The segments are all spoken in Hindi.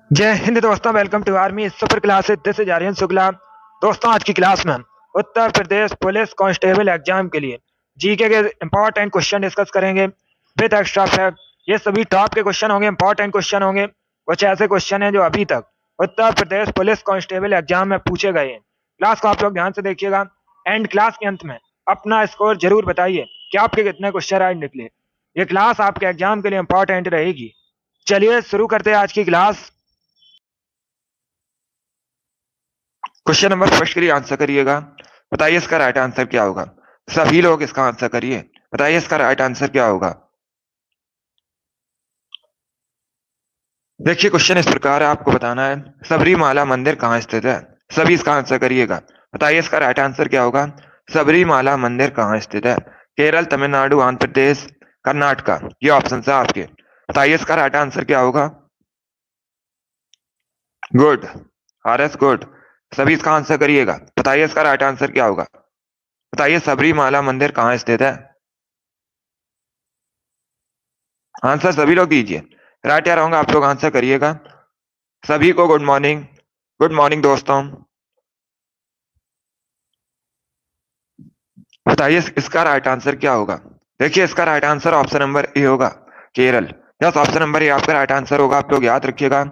जय हिंद दोस्तों, welcome to army super classes. This is Aryan Shukla. दोस्तों, आज की क्लास में हम Uttar Pradesh police constable exam के लिए जीके के इंपॉर्टेंट क्वेश्चन डिस्कस करेंगे विद एक्स्ट्रा फैक्ट। ये सभी टॉप के क्वेश्चन होंगे, इंपॉर्टेंट क्वेश्चन होंगे। कुछ ऐसे क्वेश्चन हैं जो अभी तक उत्तर प्रदेश पुलिस कांस्टेबल एग्जाम में पूछे गए हैं। क्लास को आप लोग ध्यान से देखिएगा। एंड क्लास के अंत में अपना स्कोर जरूर बताइए कि आपके कितने क्वेश्चन राइट निकले। ये क्लास आपके एग्जाम के लिए इंपॉर्टेंट रहेगी। चलिए शुरू करते हैं आज की क्लास। क्वेश्चन नंबर फर्स्ट के लिए आंसर करिएगा। बताइए इसका राइट आंसर क्या होगा। सभी लोग इसका आंसर करिए। बताइए इसका राइट आंसर क्या होगा। देखिए, क्वेश्चन इस प्रकार है, आपको बताना है सबरीमाला मंदिर कहाँ स्थित है। सभी इसका आंसर करिएगा। बताइए इसका राइट आंसर क्या होगा। सबरीमाला मंदिर कहाँ स्थित है। केरल, तमिलनाडु, आंध्र प्रदेश, कर्नाटका, ये ऑप्शन है आपके। बताइए इसका राइट आंसर क्या होगा। Good, R S good. सभी इसका आंसर करिएगा। बताइए इसका राइट आंसर क्या होगा। बताइए सबरीमाला मंदिर कहाँ स्थित है। आंसर सभी लोग दीजिए। राइट या रॉन्ग आप लोग आंसर करिएगा। सभी को गुड मॉर्निंग। गुड मॉर्निंग दोस्तों। बताइए इसका राइट आंसर क्या होगा। देखिए, इसका right answer option number A होगा, Kerala. Yes, option number A आपका राइट आंसर होगा। आप लोग याद रखिएगा,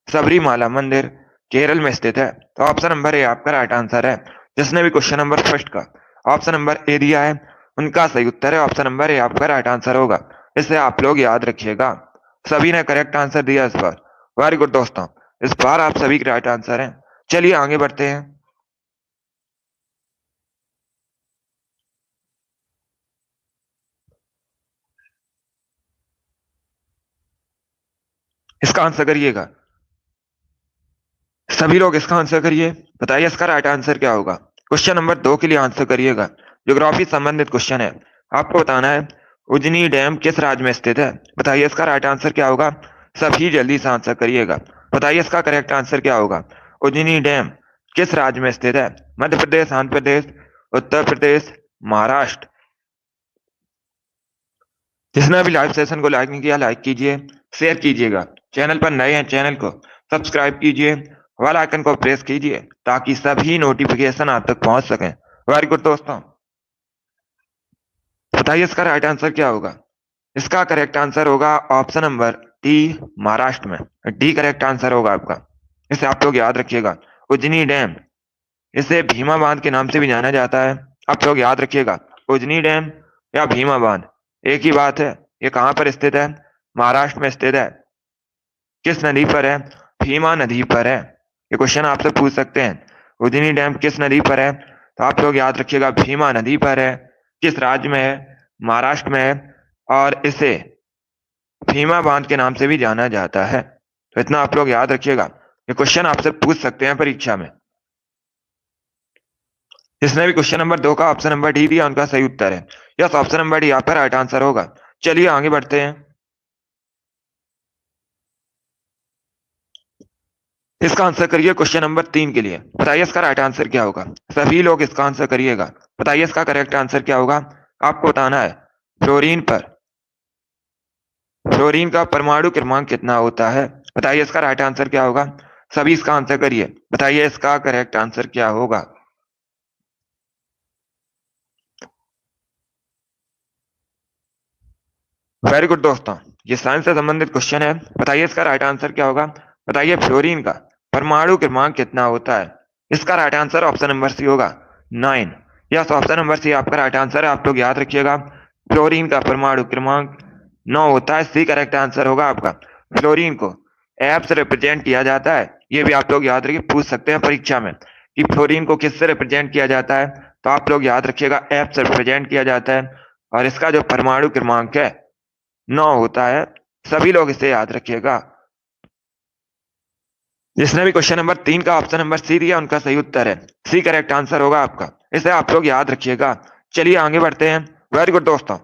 सबरीमाला मंदिर केरल में स्थित है। तो ऑप्शन नंबर ए आपका राइट आंसर है। जिसने भी क्वेश्चन नंबर फर्स्ट का ऑप्शन नंबर ए दिया है, उनका सही उत्तर है ऑप्शन नंबर ए आपका राइट आंसर होगा। इसे आप लोग याद रखिएगा। सभी ने करेक्ट आंसर दिया इस बार। वेरी गुड दोस्तों, इस बार आप सभी के राइट आंसर हैं। चलिए आगे बढ़ते हैं। इसका आंसर करिएगा। सभी लोग इसका आंसर करिए। बताइए इसका राइट आंसर क्या होगा। क्वेश्चन नंबर 2 के लिए आंसर करिएगा। ज्योग्राफी संबंधित क्वेश्चन है। आपको बताना है उजनी डैम किस राज्य में स्थित है। बताइए इसका राइट आंसर क्या होगा। सभी जल्दी से आंसर करिएगा। बताइए इसका करेक्ट आंसर क्या होगा। उजनी डैम किस राज्य में स्थित है। मध्य प्रदेश, आंध्र प्रदेश, उत्तर प्रदेश, महाराष्ट्र। जिसने अभी लाइव सेशन को लाइक नहीं किया, लाइक कीजिए, शेयर कीजिएगा। चैनल पर नए हैं, चैनल को सब्सक्राइब कीजिए, वाला आइकन को प्रेस कीजिए ताकि सभी नोटिफिकेशन आप तक पहुंच सकें। वेरी गुड दोस्तों। बताइए इसका राइट आंसर क्या होगा। इसका करेक्ट आंसर होगा ऑप्शन नंबर डी, महाराष्ट्र में। डी करेक्ट आंसर होगा आपका। इसे आप लोग याद रखिएगा। उजनी डैम, इसे भीमा बांध के नाम से भी जाना जाता है। आप लोग याद रखिएगा, उजनी डैम या भीमा बांध एक ही बात है। ये कहाँ पर स्थित है। महाराष्ट्र में स्थित है। किस नदी पर है। भीमा नदी पर है। ये क्वेश्चन आपसे पूछ सकते हैं, उजनी डैम किस नदी पर है। तो आप लोग याद रखिएगा, भीमा नदी पर है। किस राज्य में है। महाराष्ट्र में है। और इसे भीमा बांध के नाम से भी जाना जाता है। तो इतना आप लोग याद रखिएगा। ये क्वेश्चन आपसे पूछ सकते हैं परीक्षा में। जिसने भी क्वेश्चन नंबर 2 का ऑप्शन नंबर डी दिया, उनका सही उत्तर है। यस, ऑप्शन नंबर डी आपका राइट आंसर होगा। चलिए आगे बढ़ते हैं। इसका आंसर करिए क्वेश्चन नंबर 3 के लिए। बताइए इसका राइट आंसर क्या होगा। सभी लोग इसका आंसर करिएगा। बताइए इसका करेक्ट आंसर क्या होगा। आपको बताना है फ्लोरीन का परमाणु क्रमांक कितना होता है। बताइए इसका राइट आंसर क्या होगा। सभी इसका आंसर करिए। बताइए इसका करेक्ट आंसर क्या होगा। वेरी गुड दोस्तों, ये साइंस से संबंधित क्वेश्चन है। बताइए इसका राइट आंसर क्या होगा। बताइए फ्लोरीन का परमाणु क्रमांक कितना होता है। इसका right answer option number C होगा, 9। यस, ऑप्शन नंबर सी आपका राइट आंसर है। आप लोग याद रखिएगा, फ्लोरीन का परमाणु क्रमांक 9 होता है। सी करेक्ट आंसर होगा आपका। फ्लोरीन को एफ से रिप्रेजेंट किया जाता है। ये भी आप लोग याद रखिए, पूछ सकते हैं परीक्षा में कि फ्लोरीन को किससे रिप्रेजेंट किया जाता है। तो आप लोग याद रखिएगा, एफ से रिप्रेजेंट किया जाता है। और इसका जो परमाणु क्रमांक है 9 होता है। सभी लोग इसे याद रखिएगा। जिसने भी क्वेश्चन नंबर 3 का ऑप्शन नंबर सी दिया, उनका सही उत्तर है। सी करेक्ट आंसर होगा आपका। इसे आप लोग याद रखिएगा। चलिए आगे बढ़ते हैं। वेरी गुड दोस्तों,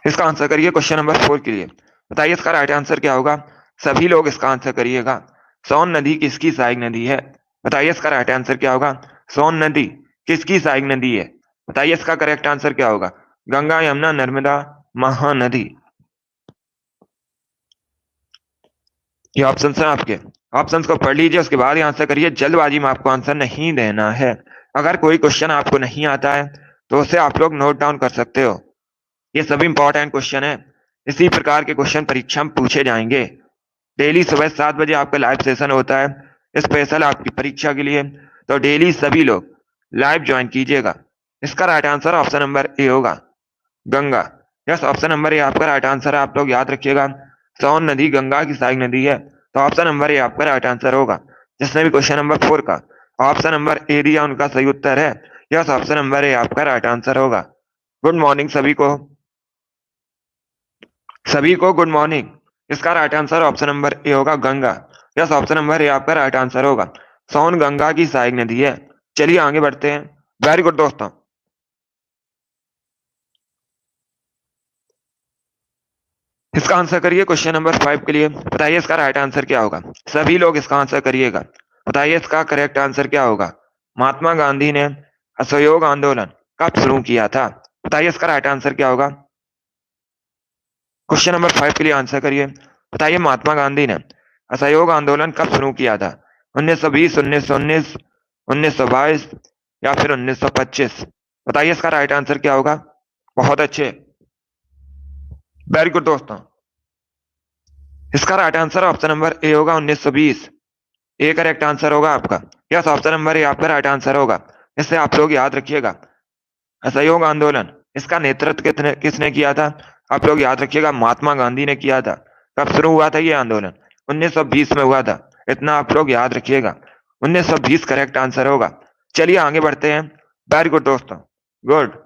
इसका आंसर करिए क्वेश्चन नंबर 4 के लिए। बताइए इसका राइट आंसर क्या होगा। सभी लोग इसका आंसर करिएगा। सोन नदी किसकी सहायक नदी है। बताइए इसका राइट आंसर क्या होगा। सोन नदी किसकी सहायक नदी है। बताइए इसका करेक्ट आंसर क्या होगा। गंगा, यमुना, नर्मदा, महानदी। ये ऑप्शन है आपके। ऑप्शन को पढ़ लीजिए, उसके बाद ही आंसर करिए। जल्दबाजी में आपको आंसर नहीं देना है। अगर कोई क्वेश्चन आपको नहीं आता है तो उसे आप लोग नोट डाउन कर सकते हो। ये सभी इंपॉर्टेंट क्वेश्चन है। इसी प्रकार के क्वेश्चन परीक्षा में पूछे जाएंगे। डेली सुबह 7 बजे आपका लाइव सेशन होता है स्पेशल आपकी परीक्षा के लिए। तो डेली सभी लोग लाइव ज्वाइन कीजिएगा। इसका right answer option number A होगा, Ganga. Yes, option number A आपका राइट आंसर है। आप लोग याद रखिएगा, सोन नदी गंगा की सहायक नदी है। तो ऑप्शन नंबर ए आपका राइट आंसर होगा। जिसने भी क्वेश्चन नंबर 4 का ऑप्शन नंबर ए दिया उनका सही उत्तर है। यस, ऑप्शन नंबर ए आपका राइट आंसर होगा। गुड मॉर्निंग सभी को, सभी को गुड मॉर्निंग। इसका right answer option number A होगा, Ganga. Yes, option number A आपका राइट आंसर होगा। सोन गंगा की सहायक नदी है। चलिए आगे बढ़ते हैं। वेरी गुड दोस्तों। इसका आंसर करिए क्वेश्चन नंबर 5 के लिए। बताइए इसका राइट आंसर क्या होगा। सभी लोग इसका आंसर करिएगा। बताइए इसका करेक्ट आंसर क्या होगा। महात्मा गांधी ने असहयोग आंदोलन कब शुरू किया था। बताइए इसका राइट आंसर क्या होगा। क्वेश्चन नंबर 5 के लिए आंसर करिए। बताइए महात्मा गांधी ने असहयोग आंदोलन कब शुरू किया था। 1920, 1919, 1922 या फिर 1925। बताइए इसका राइट आंसर क्या होगा। बहुत अच्छे, वेरी गुड दोस्तों। इसका right answer option number A होगा, 1920। ए करेक्ट आंसर होगा आपका। यस, ऑप्शन नंबर ए आपका राइट आंसर होगा। इससे आप लोग याद रखिएगा, असहयोग आंदोलन इसका नेतृत्व किसने किया था। आप लोग याद रखिएगा, महात्मा गांधी ने किया था। कब शुरू हुआ था ये आंदोलन। 1920 में हुआ था। इतना आप लोग याद रखिएगा, 1920 करेक्ट आंसर होगा। चलिए आगे बढ़ते हैं। वेरी गुड दोस्तों, गुड।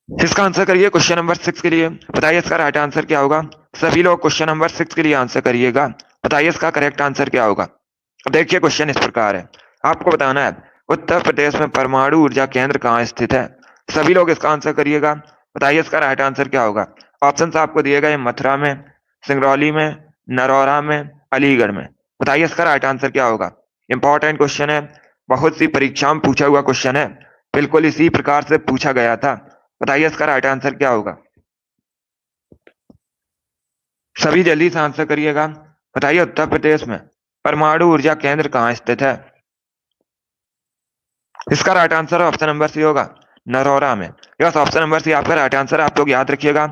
इसका आंसर करिए क्वेश्चन नंबर 6 के लिए। बताइए इसका राइट आंसर क्या होगा। सभी लोग क्वेश्चन नंबर 6 के लिए आंसर करिएगा। बताइए इसका करेक्ट आंसर क्या होगा। अब देखिए क्वेश्चन इस प्रकार है। आपको बताना है उत्तर प्रदेश में परमाणु ऊर्जा केंद्र कहाँ स्थित है। सभी लोग इसका आंसर करिएगा। बताइए इसका राइट आंसर क्या होगा। ऑप्शन आपको दिए गए मथुरा में, सिंगरौली में, नरौरा में, अलीगढ़ में। बताइए इसका राइट आंसर क्या होगा। इंपॉर्टेंट क्वेश्चन है, बहुत सी परीक्षा में पूछा हुआ क्वेश्चन है, बिल्कुल इसी प्रकार से पूछा गया था। बताइए इसका राइट आंसर क्या होगा। सभी जल्दी से आंसर करिएगा। बताइए उत्तर प्रदेश में परमाणु ऊर्जा केंद्र कहाँ स्थित है। इसका right answer option number C होगा, नरौरा में। यस, ऑप्शन नंबर सी आपका राइट आंसर। आप लोग याद रखिएगा,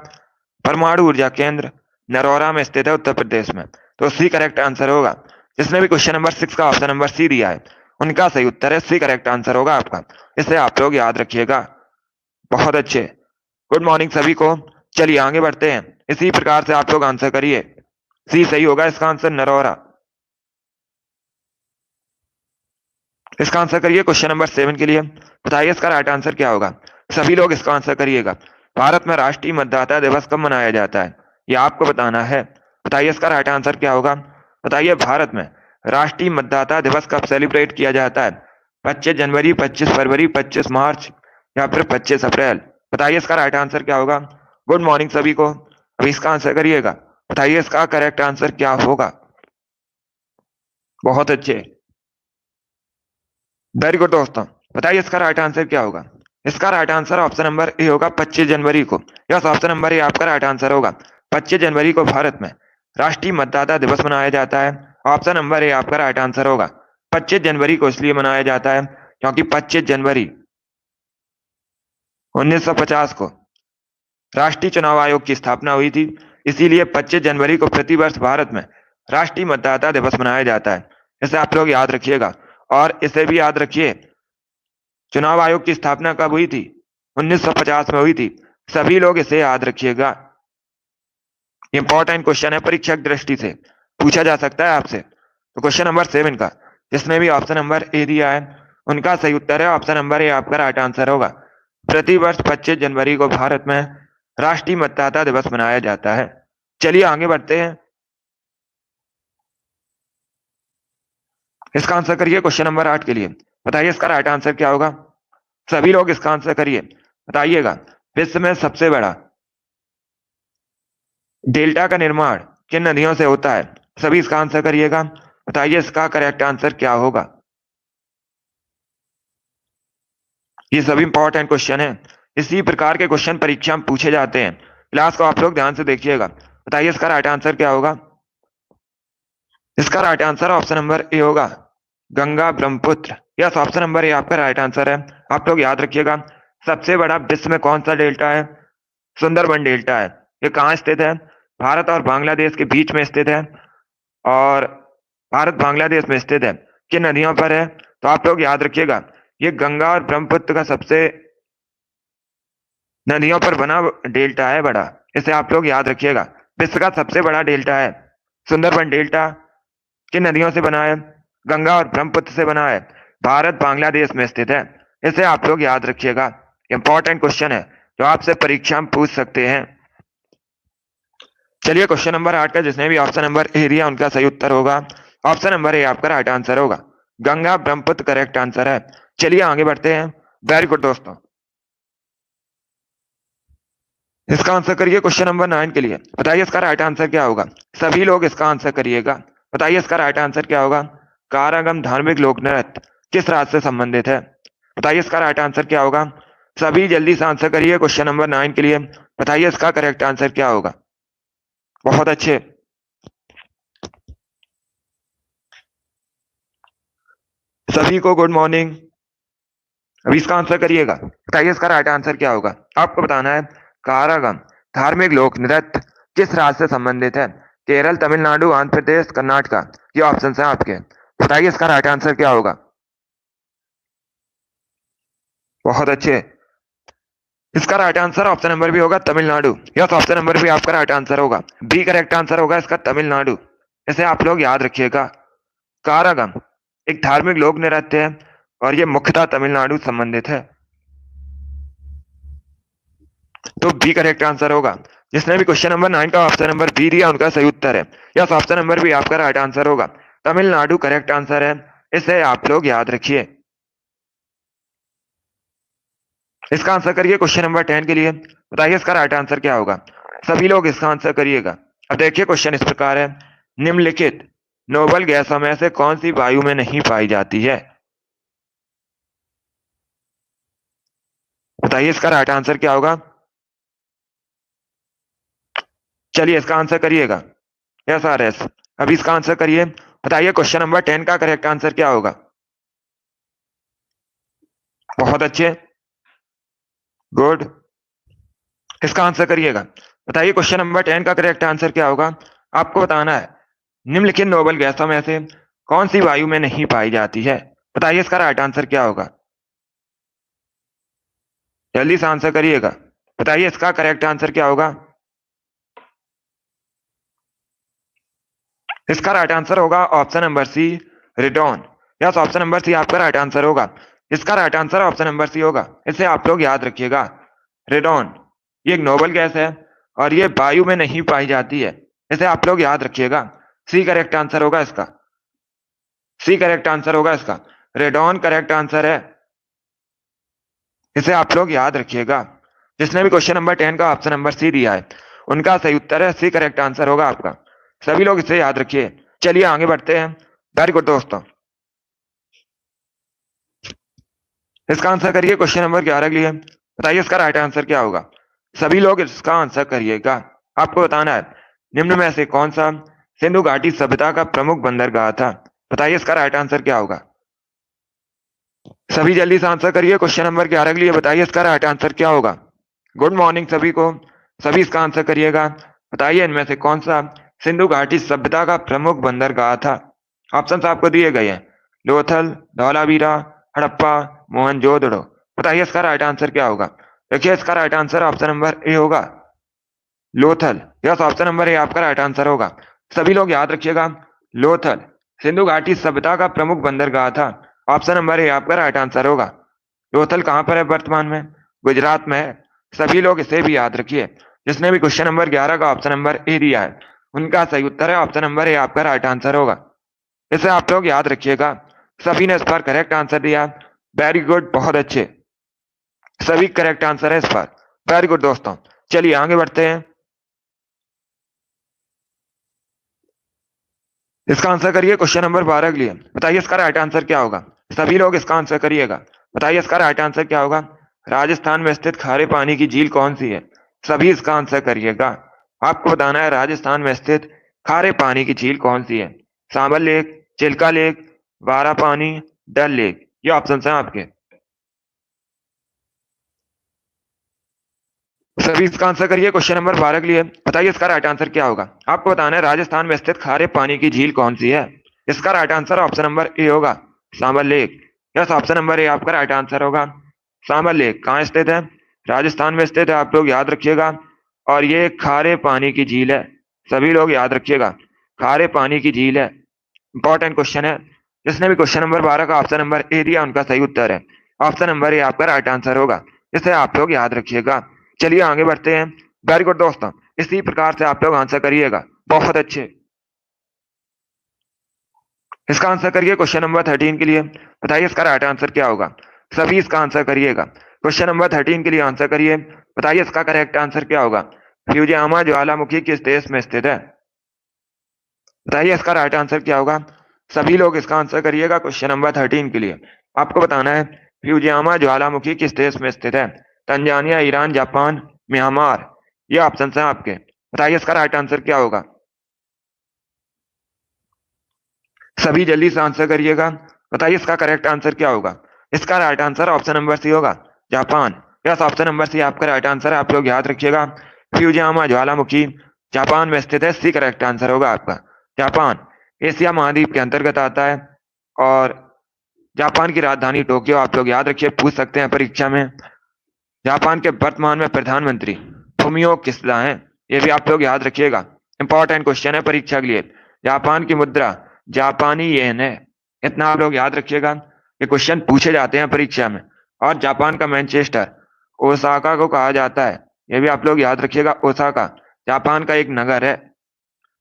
परमाणु ऊर्जा केंद्र नरौरा में स्थित है उत्तर प्रदेश में। तो सी करेक्ट आंसर होगा। जिसने भी क्वेश्चन नंबर 6 का ऑप्शन नंबर सी दिया है उनका सही उत्तर है, सी करेक्ट आंसर होगा आपका। इसे आप लोग याद रखिएगा। बहुत अच्छे, गुड मॉर्निंग सभी को। चलिए आगे बढ़ते हैं। इसी प्रकार से आप लोग आंसर करिए। सी सही होगा इसका आंसर, नरौरा। इसका आंसर करिए क्वेश्चन नंबर 7 के लिए। बताइए इसका राइट आंसर क्या होगा। सभी लोग इसका आंसर करिएगा। भारत में राष्ट्रीय मतदाता दिवस कब मनाया जाता है, यह आपको बताना है। बताइए इसका राइट आंसर क्या होगा। बताइए भारत में राष्ट्रीय मतदाता दिवस कब सेलिब्रेट किया जाता है। 25 जनवरी, 25 फरवरी, 25 मार्च या फिर 25 अप्रैल। बताइए इसका राइट आंसर क्या होगा। गुड मॉर्निंग सभी को। अभी इसका आंसर करिएगा। बताइए इसका करेक्ट आंसर क्या होगा। बहुत अच्छे, वेरी गुड दोस्तों। बताइए इसका राइट आंसर क्या होगा। इसका right answer option number A होगा, 25 जनवरी को। यस, ऑप्शन नंबर ए आपका राइट आंसर होगा। 25 जनवरी को भारत में राष्ट्रीय मतदाता दिवस मनाया जाता है। ऑप्शन नंबर ए आपका राइट आंसर होगा। 25 जनवरी को इसलिए मनाया जाता है क्योंकि 25 जनवरी 1950 को राष्ट्रीय चुनाव आयोग की स्थापना हुई थी। इसीलिए 25 जनवरी को प्रतिवर्ष भारत में राष्ट्रीय मतदाता दिवस मनाया जाता है। इसे आप लोग याद रखिएगा। और इसे भी याद रखिए, चुनाव आयोग की स्थापना कब हुई थी, 1950 में हुई थी। सभी लोग इसे याद रखिएगा। इंपॉर्टेंट क्वेश्चन है, परीक्षा की दृष्टि से पूछा जा सकता है आपसे। तो क्वेश्चन नंबर 7 का जिसने भी ऑप्शन नंबर ए दिया है उनका सही उत्तर है ऑप्शन नंबर ए आपका राइट आंसर होगा। प्रतिवर्ष 25 जनवरी को भारत में राष्ट्रीय मतदाता दिवस मनाया जाता है। चलिए आगे बढ़ते हैं। इसका आंसर करिए क्वेश्चन नंबर 8 के लिए। बताइए इसका राइट आंसर क्या होगा। सभी लोग इसका आंसर करिए। बताइएगा, विश्व में सबसे बड़ा डेल्टा का निर्माण किन नदियों से होता है। सभी इसका आंसर करिएगा। बताइए इसका करेक्ट आंसर क्या होगा। ये सभी इंपॉर्टेंट क्वेश्चन है, इसी प्रकार के क्वेश्चन परीक्षा में पूछे जाते हैं। क्लास को आप लोग ध्यान से देखिएगा। बताइए इसका राइट आंसर क्या होगा। इसका right answer option number A होगा, Ganga Brahmaputra. Yes, option number A आपका राइट आंसर है। आप लोग याद रखिएगा, सबसे बड़ा विश्व में कौन सा डेल्टा है? सुंदरबन डेल्टा है। ये कहाँ स्थित है? भारत और बांग्लादेश के बीच में स्थित है, और भारत बांग्लादेश में स्थित है। किन नदियों पर है? तो आप लोग याद रखिएगा, ये गंगा और ब्रह्मपुत्र का सबसे नदियों पर बना डेल्टा है बड़ा। इसे आप लोग याद रखिएगा, विश्व का सबसे बड़ा डेल्टा है सुंदरबन डेल्टा। किन नदियों से बना है? गंगा और ब्रह्मपुत्र से बना है, भारत बांग्लादेश में स्थित है। इसे आप लोग याद रखिएगा, इंपॉर्टेंट क्वेश्चन है जो आपसे परीक्षा में पूछ सकते हैं। चलिए क्वेश्चन नंबर 8 का जिसने भी ऑप्शन नंबर ए दिया उनका सही उत्तर होगा ऑप्शन नंबर ए, आपका राइट आंसर होगा, गंगा ब्रह्मपुत्र करेक्ट आंसर है। चलिए आगे बढ़ते हैं। वेरी गुड दोस्तों, इसका आंसर करिए क्वेश्चन नंबर 9 के लिए। बताइए इसका राइट आंसर क्या होगा। सभी लोग इसका आंसर करिएगा। बताइए इसका राइट आंसर क्या होगा। कारागम धार्मिक लोक नृत्य किस राज्य से संबंधित है? बताइए इसका राइट आंसर क्या होगा। सभी जल्दी से आंसर करिए क्वेश्चन नंबर 9 के लिए। बताइए इसका करेक्ट आंसर क्या होगा। बहुत अच्छे, सभी को गुड मॉर्निंग। अभी इसका आंसर करिएगा। बताइए इसका राइट आंसर क्या होगा। आपको बताना है कारागम धार्मिक लोक नृत्य किस राज्य से संबंधित है। केरल, तमिलनाडु, आंध्र प्रदेश, कर्नाटका, ये ऑप्शन है आपके। बताइए इसका राइट आंसर क्या होगा। बहुत अच्छे, इसका राइट आंसर ऑप्शन नंबर भी होगा तमिलनाडु। यस, ऑप्शन नंबर भी आपका राइट आंसर होगा, बी करेक्ट आंसर होगा इसका तमिलनाडु। इसे आप लोग याद रखिएगा। कारागम एक धार्मिक लोक नृत्य है और ये मुख्यतः तमिलनाडु संबंधित है, तो बी करेक्ट आंसर होगा। जिसने भी क्वेश्चन नंबर 9 का ऑप्शन नंबर बी दिया उनका सही उत्तर है। यस, ऑप्शन नंबर भी आपका राइट आंसर होगा, तमिलनाडु करेक्ट आंसर है। इसे आप लोग याद रखिए। इसका आंसर करिए क्वेश्चन नंबर 10 के लिए। बताइए इसका राइट आंसर क्या होगा। सभी लोग इसका आंसर करिएगा। अब देखिए क्वेश्चन इस प्रकार है, निम्नलिखित नोबल गैसों में से कौन सी वायु में नहीं पाई जाती है? बताइए इसका राइट आंसर क्या होगा। चलिए इसका आंसर करिएगा। यस आर एस, अभी इसका आंसर करिए। बताइए क्वेश्चन नंबर 10 का करेक्ट आंसर क्या होगा। बहुत अच्छे, गुड, इसका आंसर करिएगा। बताइए क्वेश्चन नंबर 10 का करेक्ट आंसर क्या होगा। आपको बताना है निम्नलिखित नोबल गैसों में से कौन सी वायु में नहीं पाई जाती है। बताइए इसका राइट आंसर क्या होगा। जल्दी से आंसर करिएगा। बताइए इसका करेक्ट आंसर क्या होगा। इसका राइट आंसर होगा option number C, radon. Yes, option number C आपका राइट आंसर होगा। इसका right answer option number C होगा। इसे आप लोग याद रखिएगा। रेडॉन ये एक नोबल गैस है और ये वायु में नहीं पाई जाती है। इसे आप लोग याद रखिएगा। सी करेक्ट आंसर होगा इसका, सी करेक्ट आंसर होगा इसका। रेडॉन करेक्ट आंसर है, इसे आप लोग याद रखिएगा। जिसने भी क्वेश्चन नंबर 10 का ऑप्शन नंबर सी दिया है उनका सही उत्तर है सी करेक्ट आंसर होगा आपका। सभी लोग इसे याद रखिए। चलिए आगे बढ़ते हैं। वेरी गुड दोस्तों, इसका आंसर करिए क्वेश्चन नंबर 11 के लिए। बताइए इसका राइट आंसर क्या होगा। सभी लोग इसका आंसर करिएगा। आपको बताना है निम्न में से कौन सा सिंधु घाटी सभ्यता का प्रमुख बंदरगाह था। बताइए इसका राइट आंसर क्या होगा। सभी जल्दी से आंसर करिए क्वेश्चन नंबर 11 के लिए। बताइए इसका राइट आंसर क्या होगा। गुड मॉर्निंग सभी को, सभी इसका आंसर करिएगा। बताइए इनमें से कौन सा सिंधु घाटी सभ्यता का प्रमुख बंदरगाह था। ऑप्शन आपको दिए गए हैं, लोथल, धौलावीरा, हड़प्पा, मोहनजोदड़ो। बताइए इसका राइट आंसर क्या होगा। देखिए इसका right answer option number A होगा, Lothal. Yes, option number A आपका राइट आंसर होगा। सभी लोग याद रखिएगा, लोथल सिंधु घाटी सभ्यता का प्रमुख बंदरगाह था। ऑप्शन नंबर ए आपका राइट आंसर होगा। लोथल कहां पर है वर्तमान में? गुजरात में है। सभी लोग इसे भी याद रखिए। जिसने भी क्वेश्चन नंबर 11 का ऑप्शन नंबर ए दिया है उनका सही उत्तर है ऑप्शन नंबर ए आपका राइट आंसर होगा। इसे आप लोग याद रखिएगा। सभी ने इस पर करेक्ट आंसर दिया। वेरी गुड, बहुत अच्छे, सभी करेक्ट आंसर है इस पर। वेरी गुड दोस्तों, चलिए आगे बढ़ते हैं। इसका आंसर करिए क्वेश्चन नंबर 12 के लिए। बताइए इसका राइट आंसर क्या होगा। सभी लोग इसका आंसर करिएगा। बताइए इसका राइट आंसर क्या होगा। राजस्थान में स्थित खारे पानी की झील कौन सी है। सभी इसका आंसर करिएगा। आपको बताना है राजस्थान में स्थित खारे पानी की झील कौन सी है। सांबर लेक, चिल्का लेक, बारा पानी, डल लेक। ये ऑप्शन है आपके। सभी इसका आंसर करिए। क्वेश्चन नंबर 12 के लिए बताइए इसका राइट आंसर क्या होगा। आपको बताना है राजस्थान में स्थित खारे पानी की झील कौन सी है। इसका right answer option number A होगा, Sambhar lake. Yes, option number A आपका राइट आंसर होगा। सांबर लेक कहाँ स्थित है? राजस्थान में स्थित है, आप लोग याद रखिएगा। और ये खारे पानी की झील है। सभी लोग याद रखिएगा, खारे पानी की झील है। इंपॉर्टेंट क्वेश्चन है। जिसने भी क्वेश्चन नंबर 12 का ऑप्शन नंबर ए दिया उनका सही उत्तर है। ऑप्शन नंबर ए आपका राइट आंसर होगा। इसे आप लोग याद रखिएगा। चलिए आगे बढ़ते हैं। वेरी गुड दोस्तों, इसी प्रकार से आप लोग आंसर करिएगा। बहुत अच्छे। इसका आंसर करिए क्वेश्चन नंबर 13 के लिए। बताइए इसका राइट आंसर क्या होगा। सभी इसका आंसर करिएगा। क्वेश्चन नंबर 13 के लिए आंसर करिए। बताइए इसका करेक्ट आंसर क्या होगा। फ्यूजियामा ज्वालामुखी किस देश में स्थित है? बताइए इसका राइट आंसर क्या होगा। सभी लोग इसका आंसर करिएगा। क्वेश्चन नंबर 13 के लिए आपको बताना है फ्यूजियामा ज्वालामुखी किस देश में स्थित है। Tanzania, Iran, Japan, Myanmar. ये ऑप्शन है आपके। बताइए इसका राइट आंसर क्या होगा। सभी जल्दी से आंसर करिएगा। बताइए इसका करेक्ट आंसर क्या होगा। इसका right answer option number C होगा, Japan. Yes, option number C आपका राइट आंसर है। आप लोग याद रखिएगा, फ्यूजियामा ज्वालामुखी जापान में स्थित है। सी करेक्ट आंसर होगा आपका, जापान। एशिया महाद्वीप के अंतर्गत आता है। और जापान की राजधानी टोक्यो। आप लोग याद रखिए, पूछ सकते हैं परीक्षा में। जापान के वर्तमान में प्रधानमंत्री फुमियो किशिदा हैं। ये भी आप लोग याद रखिएगा। इंपॉर्टेंट क्वेश्चन है परीक्षा के लिए। जापान की मुद्रा जापानी येन है। इतना आप लोग याद रखिएगा, ये क्वेश्चन पूछे जाते हैं परीक्षा में। और जापान का मैनचेस्टर ओसाका को कहा जाता है। ये भी आप लोग याद रखिएगा, ओसाका जापान का एक नगर है।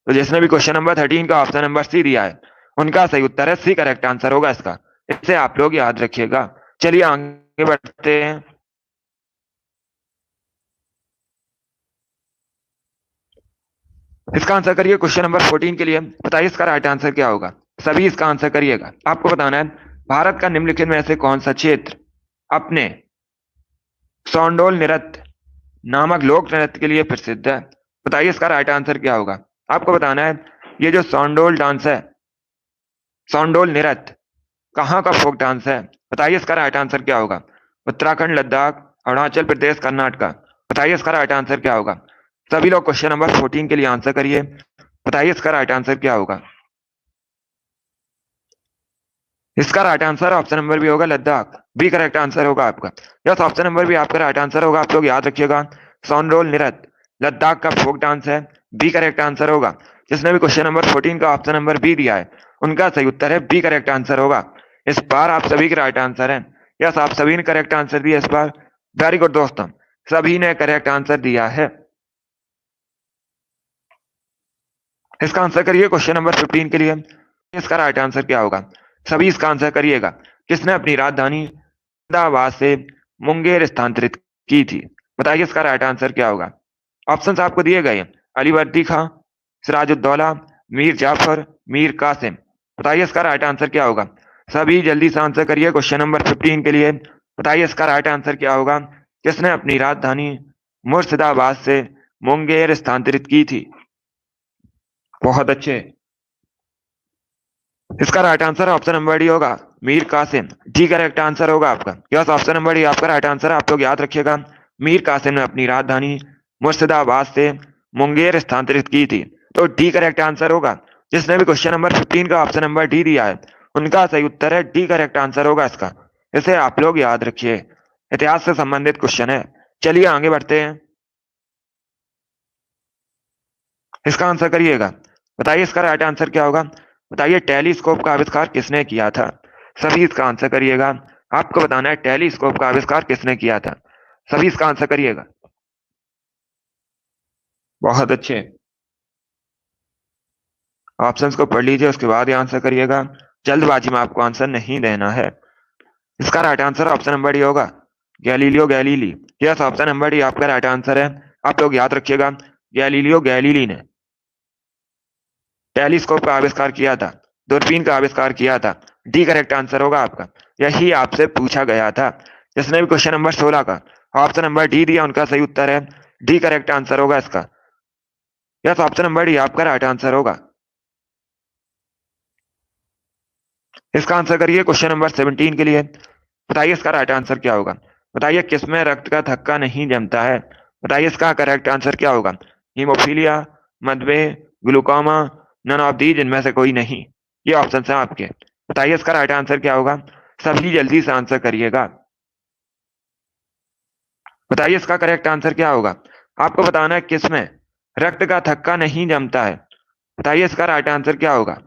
तो जिसने भी क्वेश्चन नंबर 13 का ऑप्शन नंबर सी दिया है उनका सही उत्तर है सी करेक्ट आंसर होगा इसका। इसे आप लोग याद रखिएगा। चलिए आगे बढ़ते हैं। इसका आंसर करिए क्वेश्चन नंबर 14 के लिए। बताइए इसका राइट आंसर क्या होगा। सभी इसका आंसर करिएगा। आपको बताना है भारत का निम्नलिखित में से कौन सा क्षेत्र अपने सौंडोल नृत्य नामक लोक नृत्य के लिए प्रसिद्ध है। बताइए इसका राइट आंसर क्या होगा। आपको बताना है ये जो सौंडोल डांस है, सौंडोल नृत्य कहाँ का फोक डांस है। बताइए इसका राइट आंसर क्या होगा। उत्तराखंड, लद्दाख, अरुणाचल प्रदेश, कर्नाटका। बताइए इसका राइट आंसर क्या होगा। सभी लोग क्वेश्चन नंबर 14 के लिए आंसर करिए। बताइए इसका राइट आंसर क्या होगा। इसका right answer option number B होगा, लद्दाख। बी करेक्ट आंसर होगा आपका। यस, ऑप्शन नंबर बी आपका राइट आंसर होगा। आप लोग याद रखिएगा, सौंडोल नृत्य लद्दाख का फोक डांस है। बी करेक्ट आंसर होगा। जिसने भी क्वेश्चन नंबर 14 का ऑप्शन नंबर बी दिया है उनका सही उत्तर है बी करेक्ट आंसर होगा। इस बार आप सभी के राइट आंसर है। यस, आप सभी ने करेक्ट आंसर दिया इस बार। वेरी गुड दोस्तों, सभी ने करेक्ट आंसर दिया है। इसका आंसर करिए क्वेश्चन नंबर 15 के लिए। इसका राइट आंसर क्या होगा। सभी इसका आंसर करिएगा। किसने अपनी राजधानी अहमदाबाद से मुंगेर स्थानांतरित की थी। बताइए इसका राइट आंसर क्या होगा। ऑप्शंस आपको दिए गए हैं, अली वर्दी खां, सिराजुद्दौला, मीर जाफर, मीर कासिम। बताइए इसका राइट आंसर क्या होगा। सभी जल्दी से आंसर करिए क्वेश्चन नंबर 15 के लिए। बताइए इसका राइट आंसर क्या होगा। किसने अपनी राजधानी मुर्शिदाबाद से मुंगेर स्थानांतरित की थी। बहुत अच्छे। इसका right answer option number D होगा, Mir Qasim. D correct answer होगा आपका। यस, ऑप्शन नंबर डी आपका राइट आंसर है। आप लोग याद रखिएगा, मीर कासिम ने अपनी राजधानी मुर्शिदाबाद से मुंगेर स्थानांतरित की थी। तो डी करेक्ट आंसर होगा। जिसने भी क्वेश्चन नंबर 15 का ऑप्शन नंबर डी दिया है उनका सही उत्तर है डी करेक्ट आंसर होगा इसका। इसे आप लोग याद रखिए, इतिहास से संबंधित क्वेश्चन है। चलिए आगे बढ़ते हैं। इसका आंसर करिएगा। बताइए इसका राइट आंसर क्या होगा। बताइए टेलीस्कोप का आविष्कार किसने किया था। सभी इसका आंसर करिएगा। आपको बताना है टेलीस्कोप का आविष्कार किसने किया था। सभी इसका आंसर करिएगा। बहुत अच्छे। ऑप्शंस को पढ़ लीजिए, उसके बाद ही आंसर करिएगा। जल्दबाजी में आपको आंसर नहीं देना है। इसका right answer option number D होगा, Galileo Galilei. Yes, option number D आपका राइट आंसर है। आप लोग याद रखिएगा, गैलीलियो गैलीली ने टेलीस्कोप का आविष्कार किया था, दूरबीन का आविष्कार किया था। डी करेक्ट आंसर होगा आपका। यही आपसे पूछा गया था। जिसने भी क्वेश्चन नंबर 16 का ऑप्शन नंबर डी दिया उनका सही उत्तर है डी करेक्ट आंसर होगा इसका। यस, ऑप्शन नंबर डी आपका राइट आंसर होगा। इसका आंसर करिए क्वेश्चन नंबर 17 के लिए। बताइए इसका राइट आंसर क्या होगा। बताइए किसमें रक्त का थक्का नहीं जमता है। बताइए इसका करेक्ट आंसर क्या होगा। हीमोफीलिया, मधुमेह, ग्लूकोमा, नन ऑफ दीज, इनमें से कोई नहीं। ये ऑप्शन है आपके। बताइए इसका राइट आंसर क्या होगा। सभी जल्दी से आंसर करिएगा। बताइए इसका करेक्ट आंसर क्या होगा। आपको बताना है किसमें रक्त का थक्का नहीं जमता है। बताइए इसका राइट आंसर क्या होगा।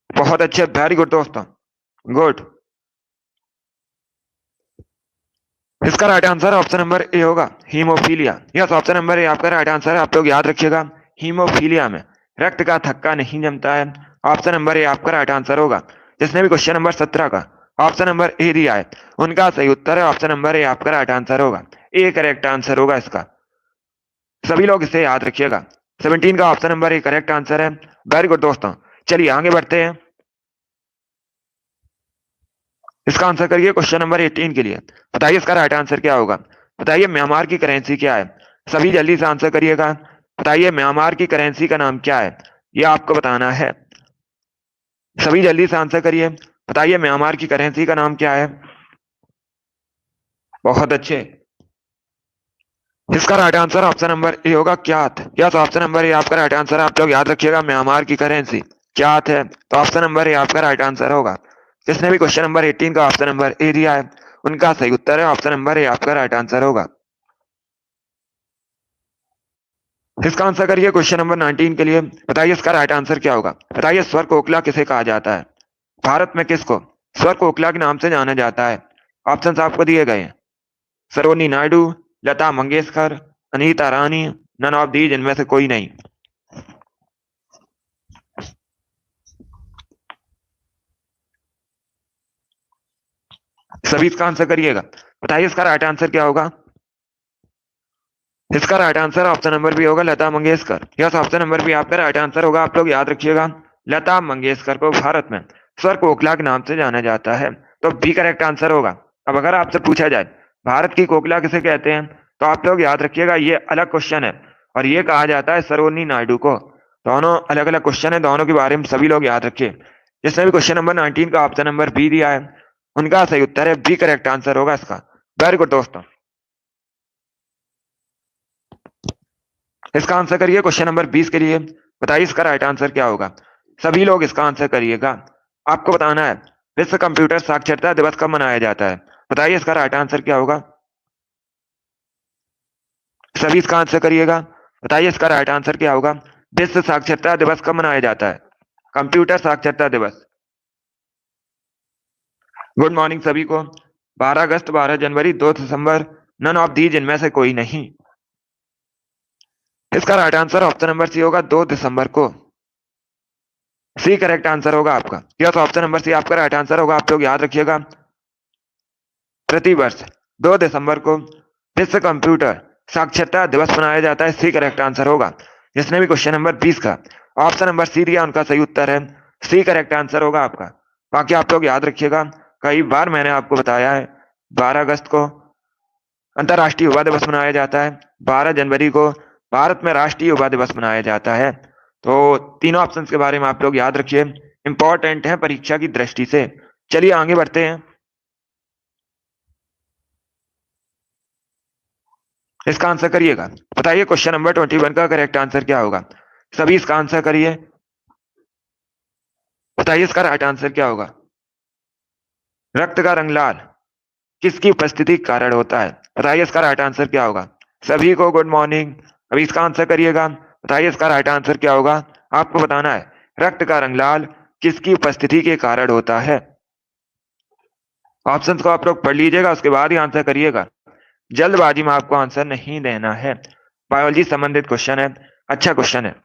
बहुत अच्छे, वेरी गुड दोस्तों, गुड। इसका right answer option number A होगा, hemophilia. Yes, option number A आपका राइट आंसर है। आप लोग याद रखिएगा, हीमोफीलिया में रक्त का थक्का नहीं जमता है। ऑप्शन नंबर ए आपका राइट आंसर होगा। जिसने भी क्वेश्चन नंबर 17 का ऑप्शन नंबर ए दिया है उनका सही उत्तर है ऑप्शन नंबर ए आपका राइट आंसर होगा। ए करेक्ट आंसर होगा इसका। सभी लोग इसे याद रखिएगा। 17 का option number A correct answer है। वेरी गुड दोस्तों, चलिए आगे बढ़ते हैं। इसका आंसर करिए क्वेश्चन नंबर 18 के लिए। बताइए इसका राइट आंसर क्या होगा। बताइए म्यांमार की करेंसी क्या है। सभी जल्दी से आंसर करिएगा। बताइए म्यांमार की करेंसी का नाम क्या है, ये आपको बताना है। सभी जल्दी से आंसर करिए। बताइए म्यांमार की करेंसी का नाम क्या है। बहुत अच्छे। इसका right answer option number A होगा, kyat. Yes, option number A आपका राइट आंसर है। आप लोग याद रखिएगा, म्यांमार की करेंसी क्यात है, तो ऑप्शन नंबर ए आपका राइट आंसर होगा। जिसने भी क्वेश्चन नंबर 18 का ऑप्शन नंबर ए दिया है उनका सही उत्तर है ऑप्शन नंबर ए आपका राइट आंसर होगा। इसका आंसर करिए क्वेश्चन नंबर 19 के लिए। बताइए इसका राइट आंसर क्या होगा। बताइए स्वर कोकिला किसे कहा जाता है। भारत में किसको स्वर कोकिला के नाम से जाना जाता है। ऑप्शन आपको दिए गए हैं। सरोनी नायडू, लता मंगेशकर, अनीता रानी, नन ऑफ दीज, इनमें से कोई नहीं। सभी इसका आंसर करिएगा। बताइए इसका राइट आंसर क्या होगा। इसका right answer option number B होगा, Lata Mangeshkar. Yes, option number B आपका राइट आंसर होगा। आप लोग याद रखिएगा, लता मंगेशकर को भारत में स्वर कोकिला के नाम से जाना जाता है, तो बी करेक्ट आंसर होगा। अब अगर आपसे पूछा जाए भारत की कोकिला किसे कहते हैं, तो आप लोग याद रखिएगा ये अलग क्वेश्चन है और ये कहा जाता है सरोनी नायडू को। दोनों अलग अलग क्वेश्चन है, दोनों के बारे में सभी लोग याद रखिए। जिसने भी क्वेश्चन नंबर 19 का ऑप्शन नंबर बी दिया है उनका सही उत्तर है बी करेक्ट आंसर होगा इसका। वेरी गुड दोस्तों। इसका आंसर करिए क्वेश्चन नंबर 20 के लिए। बताइए इसका राइट आंसर क्या होगा। सभी लोग इसका आंसर करिएगा। आपको बताना है विश्व कंप्यूटर साक्षरता दिवस कब मनाया जाता है। बताइए इसका राइट आंसर क्या होगा। सभी इसका आंसर करिएगा। बताइए इसका राइट आंसर क्या होगा। विश्व साक्षरता दिवस कब मनाया जाता है। कंप्यूटर साक्षरता दिवस। गुड मॉर्निंग सभी को। 12 अगस्त, 12 जनवरी, 2 दिसंबर, नन ऑफ दीज, इनमें से कोई नहीं। इसका right answer option number C होगा, 2 दिसंबर को। सी करेक्ट आंसर होगा आपका। यस, ऑप्शन नंबर सी आपका राइट आंसर होगा। आप लोग याद रखिएगा, प्रतिवर्ष 2 दिसंबर को विश्व कंप्यूटर साक्षरता दिवस मनाया जाता है। सी करेक्ट आंसर होगा। जिसने भी क्वेश्चन नंबर 20 का ऑप्शन नंबर सी दिया उनका सही उत्तर है सी करेक्ट आंसर होगा आपका। बाकी आप लोग याद रखिएगा, कई बार मैंने आपको बताया है 12 अगस्त को अंतर्राष्ट्रीय युवा दिवस मनाया जाता है, 12 जनवरी को भारत में राष्ट्रीय युवा दिवस मनाया जाता है। तो तीनों ऑप्शन के बारे में आप लोग याद रखिए, इंपॉर्टेंट है परीक्षा की दृष्टि से। चलिए आगे बढ़ते हैं। इसका आंसर करिएगा। बताइए क्वेश्चन नंबर 21 का करेक्ट आंसर क्या होगा। सभी इसका आंसर करिए। बताइए इसका राइट आंसर क्या होगा। रक्त का रंग लाल किसकी उपस्थिति के कारण होता है। बताइए इसका राइट आंसर क्या होगा। सभी को गुड मॉर्निंग। अभी इसका आंसर करिएगा। बताइए इसका राइट आंसर क्या होगा। आपको बताना है रक्त का रंग लाल किसकी उपस्थिति के कारण होता है। ऑप्शंस को आप लोग पढ़ लीजिएगा, उसके बाद ही आंसर करिएगा। जल्दबाजी में आपको आंसर नहीं देना है। बायोलॉजी संबंधित क्वेश्चन है, अच्छा क्वेश्चन है।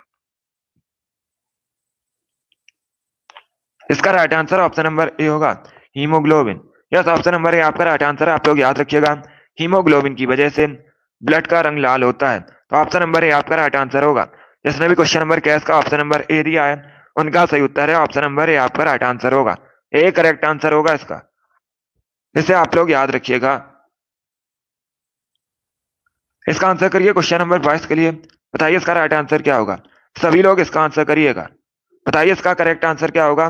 इसका right answer option number A होगा, hemoglobin. Yes, option number A आपका राइट आंसर है। आप लोग याद रखिएगा, हीमोग्लोबिन की वजह से ब्लड का रंग लाल होता है, तो ऑप्शन नंबर ए आपका राइट आंसर होगा। जिसने भी क्वेश्चन नंबर कैस का ऑप्शन नंबर ए दिया है उनका सही उत्तर है ऑप्शन नंबर ए आपका राइट आंसर होगा। ए करेक्ट आंसर होगा इसका। इसे आप लोग याद रखिएगा। इसका आंसर करिए क्वेश्चन नंबर 22 के लिए। बताइए इसका राइट आंसर क्या होगा। सभी लोग इसका आंसर करिएगा। बताइए इसका करेक्ट आंसर क्या होगा।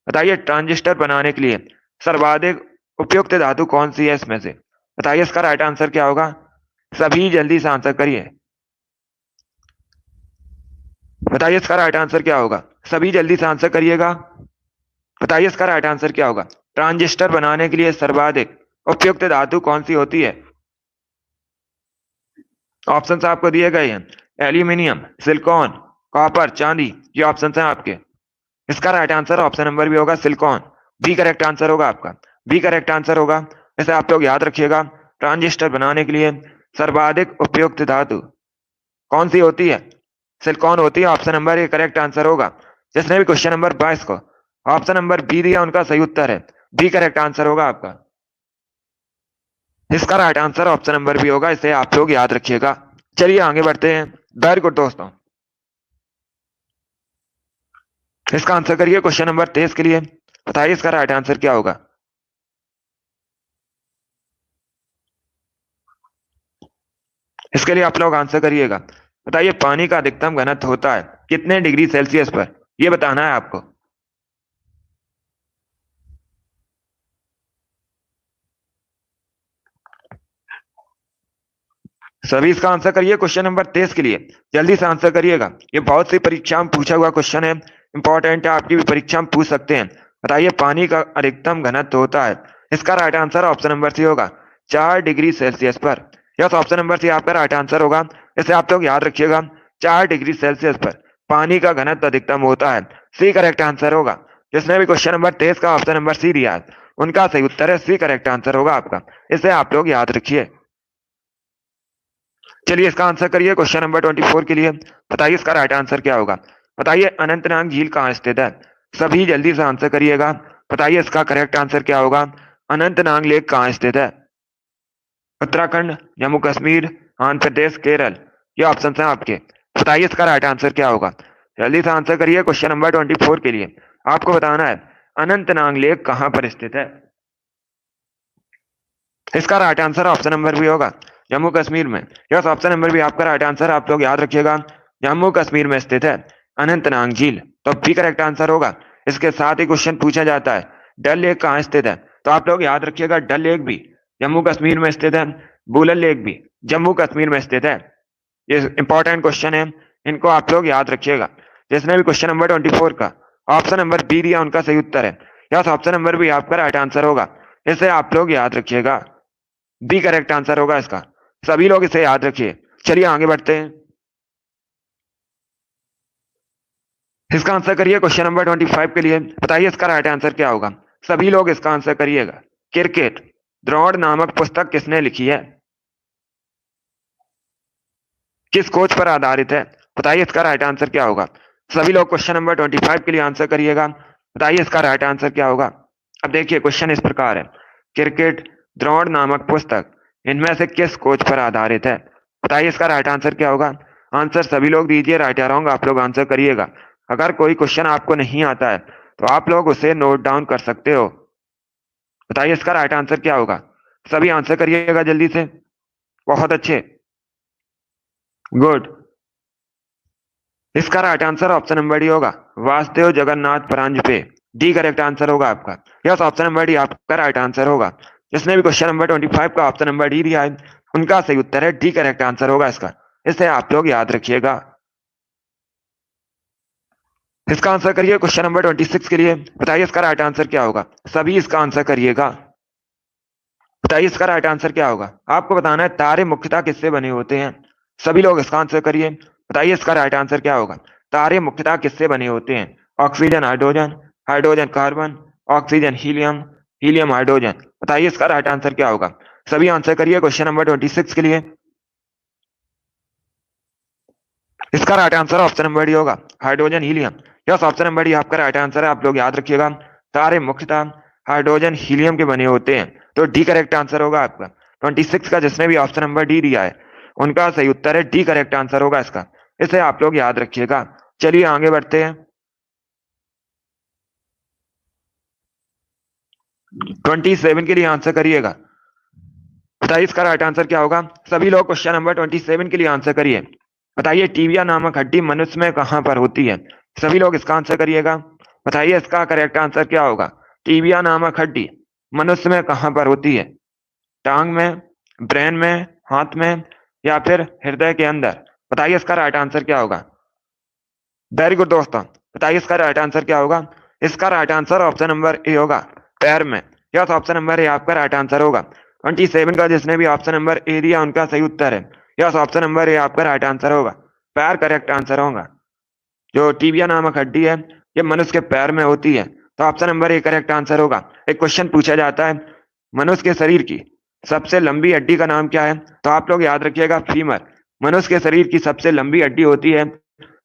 बताइए ट्रांजिस्टर बनाने के लिए सर्वाधिक उपयुक्त धातु कौन सी है इसमें से। बताइए इसका राइट आंसर क्या होगा। सभी जल्दी से आंसर करिए। बताइए इसका राइट आंसर क्या होगा। सभी जल्दी से आंसर करिएगा। बताइए इसका राइट आंसर क्या होगा। ट्रांजिस्टर बनाने के लिए सर्वाधिक उपयुक्त धातु कौन सी होती है। ऑप्शन आपको दिए गए हैं। एल्यूमिनियम, सिलिकॉन, कॉपर, चांदी। ये ऑप्शन है आपके। इसका राइट आंसर ऑप्शन नंबर भी होगा सिलिकॉन। बी करेक्ट आंसर होगा आपका। बी करेक्ट आंसर होगा। इसे आप लोग याद रखिएगा। ट्रांजिस्टर बनाने के लिए सर्वाधिक उपयुक्त धातु कौन सी होती है। सिलिकॉन होती है। Option number A correct answer होगा। जिसने भी क्वेश्चन नंबर 22 को ऑप्शन नंबर बी दिया उनका सही उत्तर है। बी करेक्ट आंसर होगा आपका। इसका right answer option number B होगा। इसे आप लोग याद रखिएगा। चलिए आगे बढ़ते हैं। वेरी गुड दोस्तों। इसका आंसर करिए क्वेश्चन नंबर 23 के लिए। बताइए इसका राइट आंसर क्या होगा। इसके लिए आप लोग आंसर करिएगा। बताइए पानी का अधिकतम घनत्व होता है कितने डिग्री सेल्सियस पर। यह बताना है आपको। सभी इसका आंसर करिए क्वेश्चन नंबर 23 के लिए। जल्दी से आंसर करिएगा। ये बहुत सी परीक्षा में पूछा हुआ क्वेश्चन है। इंपॉर्टेंट है। आपकी भी परीक्षा में पूछ सकते हैं। बताइए पानी का अधिकतम घनत्व होता है। इसका right answer option number C होगा 4 डिग्री सेल्सियस पर। यस ऑप्शन नंबर सी आपका राइट आंसर होगा। इसे आप लोग याद रखिएगा। 4 डिग्री सेल्सियस पर पानी का घनत्व अधिकतम होता है। सी करेक्ट आंसर होगा। जिसने भी क्वेश्चन नंबर 23 का ऑप्शन नंबर सी दिया है उनका सही उत्तर है सी करेक्ट आंसर होगा आपका। इसे आप लोग याद रखिए। चलिए इसका आंसर करिए क्वेश्चन नंबर 24 के लिए। बताइए इसका राइट आंसर क्या होगा। बताइए अनंतनाग झील कहाँ स्थित है। सभी जल्दी से आंसर करिएगा। बताइए इसका करेक्ट आंसर क्या होगा। अनंतनाग लेक कहाँ स्थित है। उत्तराखंड, जम्मू कश्मीर, आंध्र प्रदेश, केरल। ये ऑप्शन है आपके। बताइए इसका राइट आंसर क्या होगा। जल्दी से आंसर करिए क्वेश्चन नंबर 24 के लिए। आपको बताना है अनंतनाग लेक कहाँ पर स्थित है। इसका राइट आंसर ऑप्शन नंबर भी होगा जम्मू कश्मीर में। यस ऑप्शन नंबर भी आपका राइट आंसर। आप लोग याद रखिएगा। जम्मू कश्मीर में स्थित है अनंतनाग झील। तो भी करेक्ट आंसर होगा। इसके साथ ही क्वेश्चन पूछा जाता है डल लेक कहाँ स्थित है। तो आप लोग याद रखिएगा डल लेक भी जम्मू कश्मीर में स्थित है। बुलर लेक भी जम्मू कश्मीर में स्थित है। ये इंपॉर्टेंट क्वेश्चन है। इनको आप लोग याद रखिएगा। जिसने भी क्वेश्चन नंबर 24 का ऑप्शन नंबर बी दिया उनका सही उत्तर है। यस ऑप्शन नंबर भी आपका राइट आंसर होगा। इसे आप लोग याद रखिएगा। बी करेक्ट आंसर होगा इसका। सभी लोग इसे याद रखिए। चलिए आगे बढ़ते हैं। इसका आंसर करिए क्वेश्चन नंबर 25 के लिए। बताइए इसका राइट आंसर क्या होगा। सभी लोग इसका आंसर करिएगा। क्रिकेट द्रोण नामक पुस्तक किसने लिखी है। किस कोच पर आधारित है। बताइए इसका राइट आंसर क्या होगा। सभी लोग क्वेश्चन नंबर 25 के लिए आंसर करिएगा। बताइए इसका राइट आंसर क्या होगा। अब देखिए क्वेश्चन इस प्रकार है। क्रिकेट द्रोण नामक पुस्तक इनमें से किस कोच पर आधारित है। बताइए इसका राइट आंसर क्या होगा। आंसर सभी लोग दीजिए। राइट या रॉन्ग आप लोग आंसर करिएगा। अगर कोई क्वेश्चन आपको नहीं आता है तो आप लोग उसे नोट डाउन कर सकते हो। बताइए इसका राइट आंसर क्या होगा। सभी आंसर करिएगा जल्दी से। बहुत अच्छे। गुड। इसका right answer option number D होगा Vasudev Jagannath Paranjpe. D correct answer होगा आपका। यस ऑप्शन नंबर डी आपका राइट आंसर होगा। जिसने भी क्वेश्चन नंबर 25 का ऑप्शन नंबर डी दिया है उनका सही उत्तर है डी करेक्ट आंसर होगा इसका। इसे आप लोग याद रखिएगा। इसका आंसर करिए क्वेश्चन नंबर 26 के लिए। बताइए इसका राइट आंसर क्या होगा। सभी इसका आंसर करिएगा। बताइए इसका राइट आंसर क्या होगा। आपको बताना है तारे मुख्यतः किससे बने होते हैं। सभी लोग इसका आंसर करिए। बताइए इसका राइट आंसर क्या होगा। तारे मुख्यतः किससे बने होते हैं। Oxygen hydrogen, hydrogen carbon, oxygen helium, helium hydrogen. बताइए इसका राइट आंसर क्या होगा। सभी आंसर करिए क्वेश्चन नंबर 26 के लिए। इसका right answer option number D होगा hydrogen helium. Yes option number D आपका राइट आंसर है। आप लोग याद रखिएगा। तारे मुख्यतः हाइड्रोजन हीलियम के बने होते हैं। तो डी करेक्ट आंसर होगा आपका। 26 का जिसने भी ऑप्शन नंबर डी दिया है उनका सही उत्तर है डी करेक्ट आंसर होगा इसका। इसे आप लोग याद रखिएगा। चलिए आगे बढ़ते हैं। 27 के लिए आंसर करिएगा। बताइए इसका राइट आंसर क्या होगा। सभी लोग क्वेश्चन नंबर 27 के लिए आंसर करिए। बताइए टीबिया नामक हड्डी मनुष्य में कहां पर होती है। सभी लोग इसका आंसर करिएगा। बताइए इसका करेक्ट आंसर क्या होगा। टीबिया नामक हड्डी मनुष्य में कहां पर होती है। टांग में, ब्रेन में, हाथ में, या फिर हृदय के अंदर। बताइए इसका राइट आंसर क्या होगा। वेरी गुड दोस्तों। बताइए इसका राइट आंसर क्या होगा। इसका right answer option number A होगा, पैर में। यस, ऑप्शन नंबर ए आपका राइट आंसर होगा। 27 का जिसने भी ऑप्शन नंबर ए दिया उनका सही उत्तर है। यस, ऑप्शन नंबर ए आपका राइट आंसर होगा, पैर करेक्ट आंसर होगा। जो टीबिया नामक हड्डी है ये मनुष्य के पैर में होती है, तो option number A correct answer होगा। एक क्वेश्चन पूछा जाता है मनुष्य के शरीर की सबसे लंबी हड्डी का नाम क्या है, तो आप लोग याद रखिएगा फीमर। मनुष्य के शरीर की सबसे लंबी हड्डी होती है,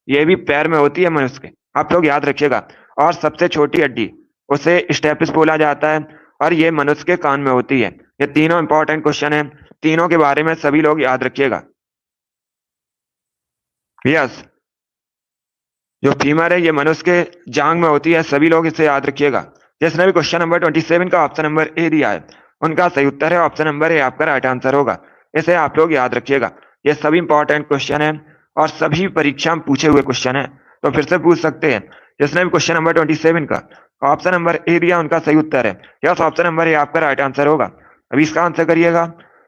ये भी पैर में होती है मनुष्य के, आप लोग याद रखिएगा। और सबसे छोटी हड्डी उसे स्टेपिस बोला जाता है, और ये मनुष्य के कान में होती है। ये तीनों इंपॉर्टेंट क्वेश्चन है, तीनों के बारे में सभी लोग याद रखिएगा। यस, जो फीमर है ये मनुष्य के जांग में होती है, सभी लोग इसे याद रखिएगा। जिसने भी क्वेश्चन नंबर 27 का ऑप्शन नंबर ए दिया है उनका सही उत्तर है ऑप्शन नंबर ए आपका राइट आंसर होगा। इसे आप लोग याद रखिएगा। ये सभी इंपॉर्टेंट क्वेश्चन है और सभी परीक्षा में पूछे हुए क्वेश्चन है, तो फिर से पूछ सकते हैं। जिसने भी क्वेश्चन नंबर 27 का ऑप्शन नंबर ए दिया उनका सही उत्तर है यस, ऑप्शन नंबर ए आपका राइट आंसर होगा। अभी इसका आंसर करिएगा।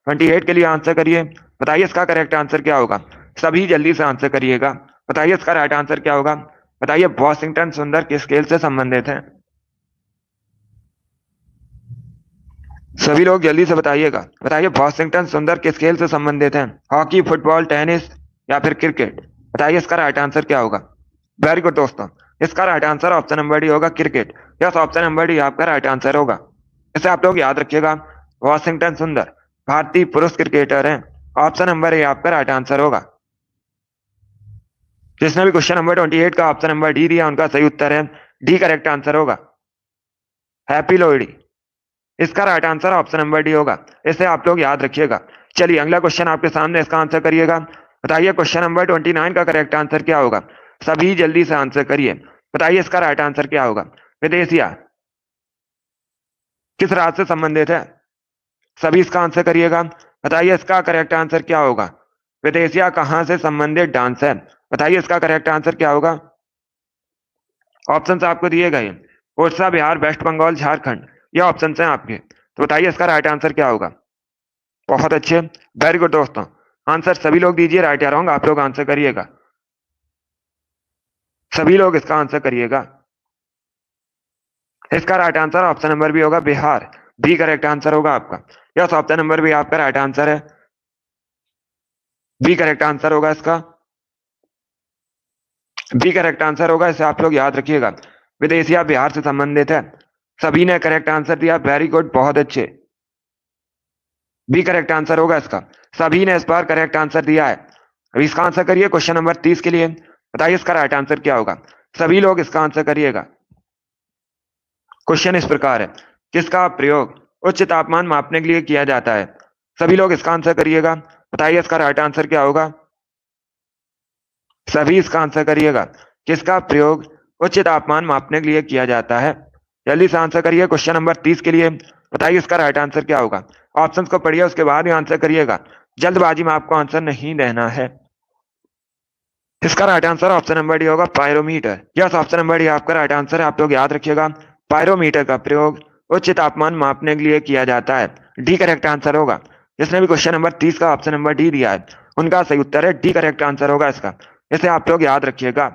28 के लिए आंसर करिए। बताइए इसका करेक्ट आंसर क्या होगा। सभी जल्दी से आंसर करिएगा। बताइए इसका राइट आंसर क्या होगा। बताइए वॉशिंगटन सुंदर किस खेल से संबंधित है। सभी लोग जल्दी से बताइएगा। बताइए वॉशिंगटन सुंदर किस खेल से संबंधित है। हॉकी, फुटबॉल, टेनिस या फिर क्रिकेट। बताइए इसका राइट आंसर क्या होगा। वेरी गुड दोस्तों, इसका right answer option number D होगा, cricket. Yes, option number D आपका राइट आंसर होगा। इसे आप लोग याद रखिएगा। वॉशिंगटन सुंदर भारतीय पुरुष क्रिकेटर हैं। ऑप्शन नंबर ए आपका राइट आंसर होगा। जिसने भी क्वेश्चन नंबर 28 का ऑप्शन नंबर डी दिया उनका सही उत्तर है डी करेक्ट आंसर होगा, हैप्पी लोहड़ी। इसका right answer option number D होगा। इसे आप लोग याद रखिएगा। चलिए अगला क्वेश्चन आपके सामने, इसका आंसर करिएगा। बताइए क्वेश्चन नंबर 29 का करेक्ट आंसर क्या होगा। सभी जल्दी से आंसर करिए। बताइए इसका राइट आंसर क्या होगा। विदेशिया किस राज्य से संबंधित है। सभी इसका आंसर करिएगा। बताइए इसका करेक्ट आंसर क्या होगा। विदेशिया कहां से संबंधित डांस है। बताइए इसका करेक्ट आंसर क्या होगा। ऑप्शन आपको दिए गए उड़ीसा, बिहार, वेस्ट बंगाल, झारखंड, ये ऑप्शन हैं आपके। तो बताइए इसका राइट आंसर क्या होगा। बहुत अच्छे, वेरी गुड दोस्तों। आंसर सभी लोग दीजिए, राइट या रॉन्ग आप लोग आंसर करिएगा। सभी लोग इसका आंसर करिएगा। इसका right answer option number B होगा, बिहार। बी करेक्ट आंसर होगा आपका। यस, ऑप्शन नंबर बी आपका राइट आंसर है। बी करेक्ट आंसर होगा इसका। बी करेक्ट आंसर होगा, इसे आप लोग याद रखिएगा। विदेशिया बिहार से संबंधित है। सभी ने करेक्ट आंसर दिया, वेरी गुड, बहुत अच्छे। बी करेक्ट आंसर होगा इसका। सभी ने इस बार करेक्ट आंसर दिया है। अब इसका आंसर करिए क्वेश्चन नंबर 30 के लिए। बताइए इसका राइट आंसर क्या होगा। सभी लोग इसका आंसर करिएगा। क्वेश्चन इस प्रकार है, किसका प्रयोग उच्च तापमान मापने के लिए किया जाता है। सभी लोग इसका आंसर करिएगा। बताइए इसका राइट आंसर क्या होगा। सभी इसका आंसर करिएगा। किसका प्रयोग उच्च तापमान मापने के लिए किया जाता है। जल्दी से आंसर करिए क्वेश्चन नंबर 30 के लिए। बताइए इसका राइट आंसर क्या होगा। ऑप्शंस को पढ़िए उसके बाद ही आंसर करिएगा, जल्दबाजी में आपको आंसर नहीं देना है। इसका right answer option number D होगा, pyrometer. Yes, option number D आपका राइट आंसर है, आप लोग याद रखिएगा। पायरोमीटर का प्रयोग उच्च तापमान मापने के लिए किया जाता है। डी करेक्ट आंसर होगा। जिसने भी क्वेश्चन नंबर 30 का ऑप्शन नंबर डी दिया है उनका सही उत्तर है डी करेक्ट आंसर होगा इसका। इसे आप लोग याद रखिएगा।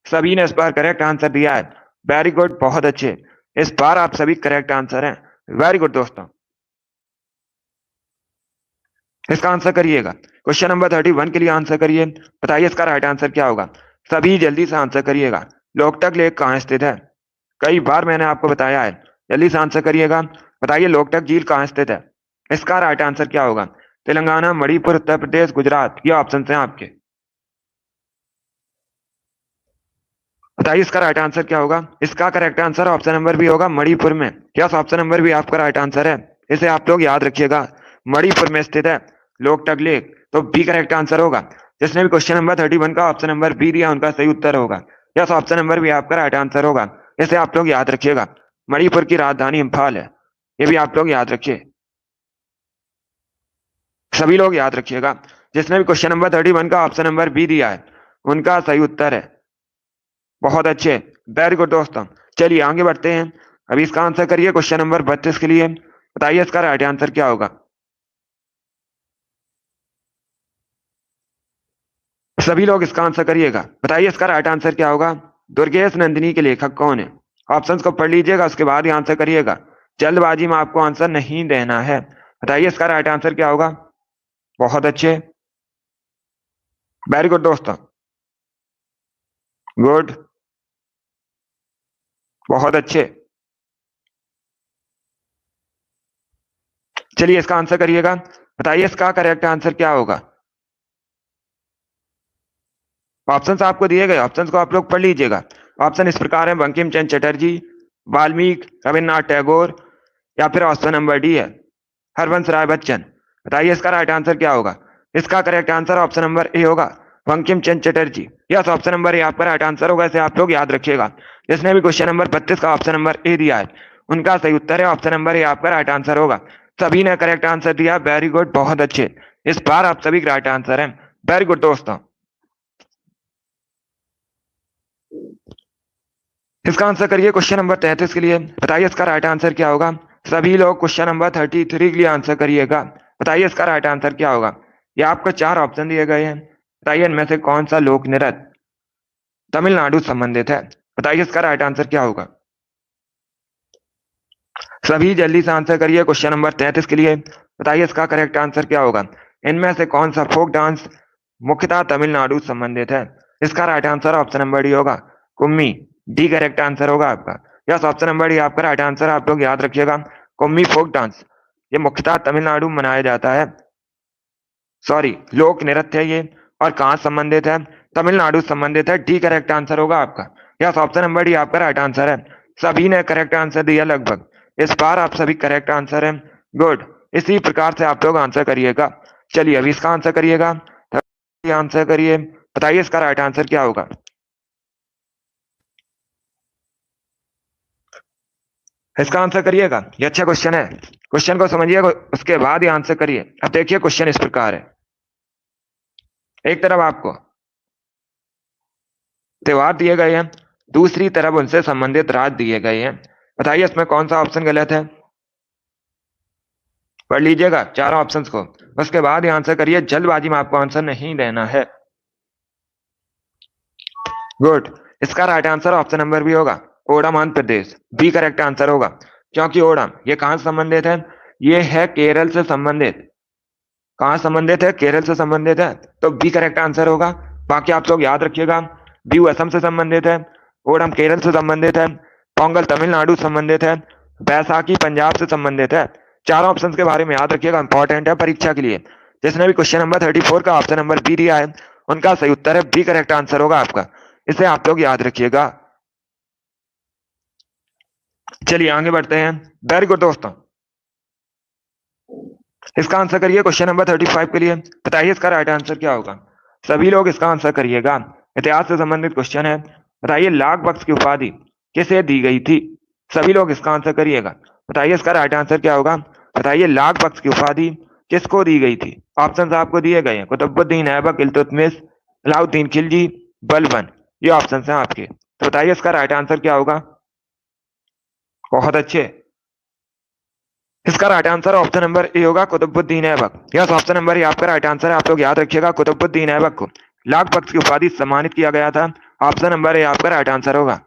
सभी ने इस बार करेक्ट आंसर दिया है, वेरी गुड, बहुत अच्छे। इस बार आप सभी करेक्ट आंसर हैं, वेरी गुड दोस्तों। इसका आंसर करिएगा। क्वेश्चन नंबर 31 के लिए आंसर करिए। बताइए इसका राइट आंसर क्या होगा। सभी जल्दी से आंसर करिएगा। लोकटक लेक कहाँ स्थित है। कई बार मैंने आपको बताया है, जल्दी से आंसर करिएगा। बताइए लोकटक झील कहाँ स्थित है। इसका राइट आंसर क्या होगा। तेलंगाना, मणिपुर, उत्तर प्रदेश, गुजरात, ये ऑप्शन हैं आपके। बताइए इसका राइट आंसर क्या होगा। इसका correct answer option number B होगा, मणिपुर में। यस, ऑप्शन नंबर बी आपका राइट आंसर है। इसे आप लोग याद रखिएगा, मणिपुर में स्थित है लोकटक लेक, तो बी करेक्ट आंसर होगा। जिसने भी क्वेश्चन नंबर 31 का ऑप्शन नंबर बी दिया उनका सही उत्तर होगा। यस, ऑप्शन नंबर बी आपका राइट आंसर होगा। इसे आप लोग याद रखिएगा। मणिपुर की राजधानी इम्फाल है, ये भी आप लोग याद रखिए। सभी लोग याद रखिएगा, जिसने भी क्वेश्चन नंबर 31 का ऑप्शन नंबर बी दिया है उनका सही उत्तर है। बहुत अच्छे, वेरी गुड दोस्तों। चलिए आगे बढ़ते हैं। अभी इसका आंसर करिए क्वेश्चन नंबर 32 के लिए। बताइए इसका राइट आंसर क्या होगा। सभी लोग इसका आंसर करिएगा। बताइए इसका राइट आंसर क्या होगा। दुर्गेश नंदिनी के लेखक कौन है। ऑप्शंस को पढ़ लीजिएगा, उसके बाद ही आंसर करिएगा। जल्दबाजी में आपको आंसर नहीं देना है। बताइए इसका राइट आंसर क्या होगा। बहुत अच्छे, वेरी गुड दोस्तों, गुड, बहुत अच्छे। चलिए इसका आंसर करिएगा। बताइए इसका करेक्ट आंसर क्या होगा। ऑप्शंस आपको दिए गए, ऑप्शंस को आप लोग पढ़ लीजिएगा। ऑप्शन इस प्रकार है, बंकिम चंद्र चटर्जी, वाल्मीकि, रविन्द्रनाथ टैगोर, या फिर ऑप्शन नंबर डी है हरवंश राय बच्चन। बताइए इसका राइट आंसर क्या होगा। इसका correct answer option number A होगा, Bankim Chandra Chatterjee. Yes, option number A आपका राइट आंसर होगा। इसे आप लोग याद रखिएगा। जिसने भी क्वेश्चन नंबर 32 का ऑप्शन नंबर ए दिया है उनका सही उत्तर है ऑप्शन नंबर ए आपका राइट आंसर होगा। सभी ने करेक्ट आंसर दिया, वेरी गुड, बहुत अच्छे। इस बार आप सभी राइट आंसर है, वेरी गुड दोस्तों। इसका आंसर करिए क्वेश्चन नंबर 33 के लिए। बताइए इसका राइट आंसर क्या होगा। सभी लोग क्वेश्चन नंबर 33 के लिए आंसर करिएगा। बताइए इसका राइट आंसर क्या होगा। ये आपको 4 ऑप्शन दिए गए हैं। बताइए इनमें से कौन सा लोक नृत्य तमिलनाडु संबंधित है। बताइए इसका राइट आंसर क्या होगा। सभी जल्दी से आंसर करिए क्वेश्चन नंबर 33 के लिए। बताइए इसका करेक्ट आंसर क्या होगा। इनमें से कौन सा फोक डांस मुख्यतः तमिलनाडु संबंधित है। इसका right answer option number D होगा, कुम्मी। डी करेक्ट आंसर होगा आपका। यस, ऑप्शन नंबर डी आपका राइट आंसर। आप लोग याद रखिएगा, कुम्मी फोक डांस ये मुख्यतः तमिलनाडु में मनाया जाता है। सॉरी, लोक नृत्य है ये। और कहाँ संबंधित है, तमिलनाडु संबंधित है। डी करेक्ट आंसर होगा आपका। यस, ऑप्शन नंबर डी आपका राइट आंसर है। सभी ने करेक्ट आंसर दिया लगभग। इस बार आप सभी करेक्ट आंसर है, गुड। इसी प्रकार से आप लोग आंसर करिएगा। चलिए अभी इसका आंसर करिएगा, आंसर करिए। बताइए इसका राइट आंसर क्या होगा। इसका आंसर करिएगा, ये अच्छा क्वेश्चन है। क्वेश्चन को समझिएगा, उसके बाद ही आंसर करिए। अब देखिए क्वेश्चन इस प्रकार है। एक तरफ आपको त्योहार दिए गए हैं, दूसरी तरफ उनसे संबंधित राज्य दिए गए हैं। बताइए इसमें कौन सा ऑप्शन गलत है। पढ़ लीजिएगा चारों ऑप्शंस को, उसके बाद ही आंसर करिए। जल्दबाजी में आपको आंसर नहीं देना है। गुड, इसका right answer option number B होगा, ओडम Andhra Pradesh. B correct answer होगा। क्योंकि ओडम ये कहां से संबंधित है, ये है केरल से संबंधित। कहां संबंधित है, केरल से संबंधित है, तो बी करेक्ट आंसर होगा। बाकी आप लोग याद रखिएगा, बीहू असम से संबंधित है, ओणम केरल से संबंधित है, पोंगल तमिलनाडु से संबंधित है, बैसाखी पंजाब से संबंधित है। चारों ऑप्शंस के बारे में याद रखिएगा, इंपॉर्टेंट है परीक्षा के लिए। जिसने भी क्वेश्चन नंबर 34 का ऑप्शन नंबर बी दिया है उनका सही उत्तर है बी करेक्ट आंसर होगा आपका। इसे आप लोग याद रखिएगा। चलिए आगे बढ़ते हैं। वेरी गुड दोस्तों, इसका आंसर करिए क्वेश्चन नंबर 35 के लिए। बताइए इसका राइट आंसर क्या होगा। सभी लोग इसका आंसर करिएगा। इतिहास से संबंधित क्वेश्चन है। बताइए लाख बख्श की उपाधि किसे दी गई थी। सभी लोग इसका आंसर करिएगा। बताइए इसका राइट आंसर क्या होगा। बताइए लाख बख्श की उपाधि किसको दी गई थी। ऑप्शन आपको दिए गए हैं, कुतुबुद्दीन ऐबक, इल्तुतमिश, अलाउद्दीन खिलजी, बलबन। ये ऑप्शन हैं आपके। तो बताइए इसका राइट आंसर क्या होगा। बहुत अच्छे, इसका right answer option number A होगा, Qutubuddin Aibak. Yes, option number A आपका राइट आंसर है। आप लोग याद रखिएगा, कुतुबुद्दीन ऐबक को लाख बख्श की उपाधि सम्मानित किया गया था। ऑप्शन नंबर ए आपका राइट आंसर होगा।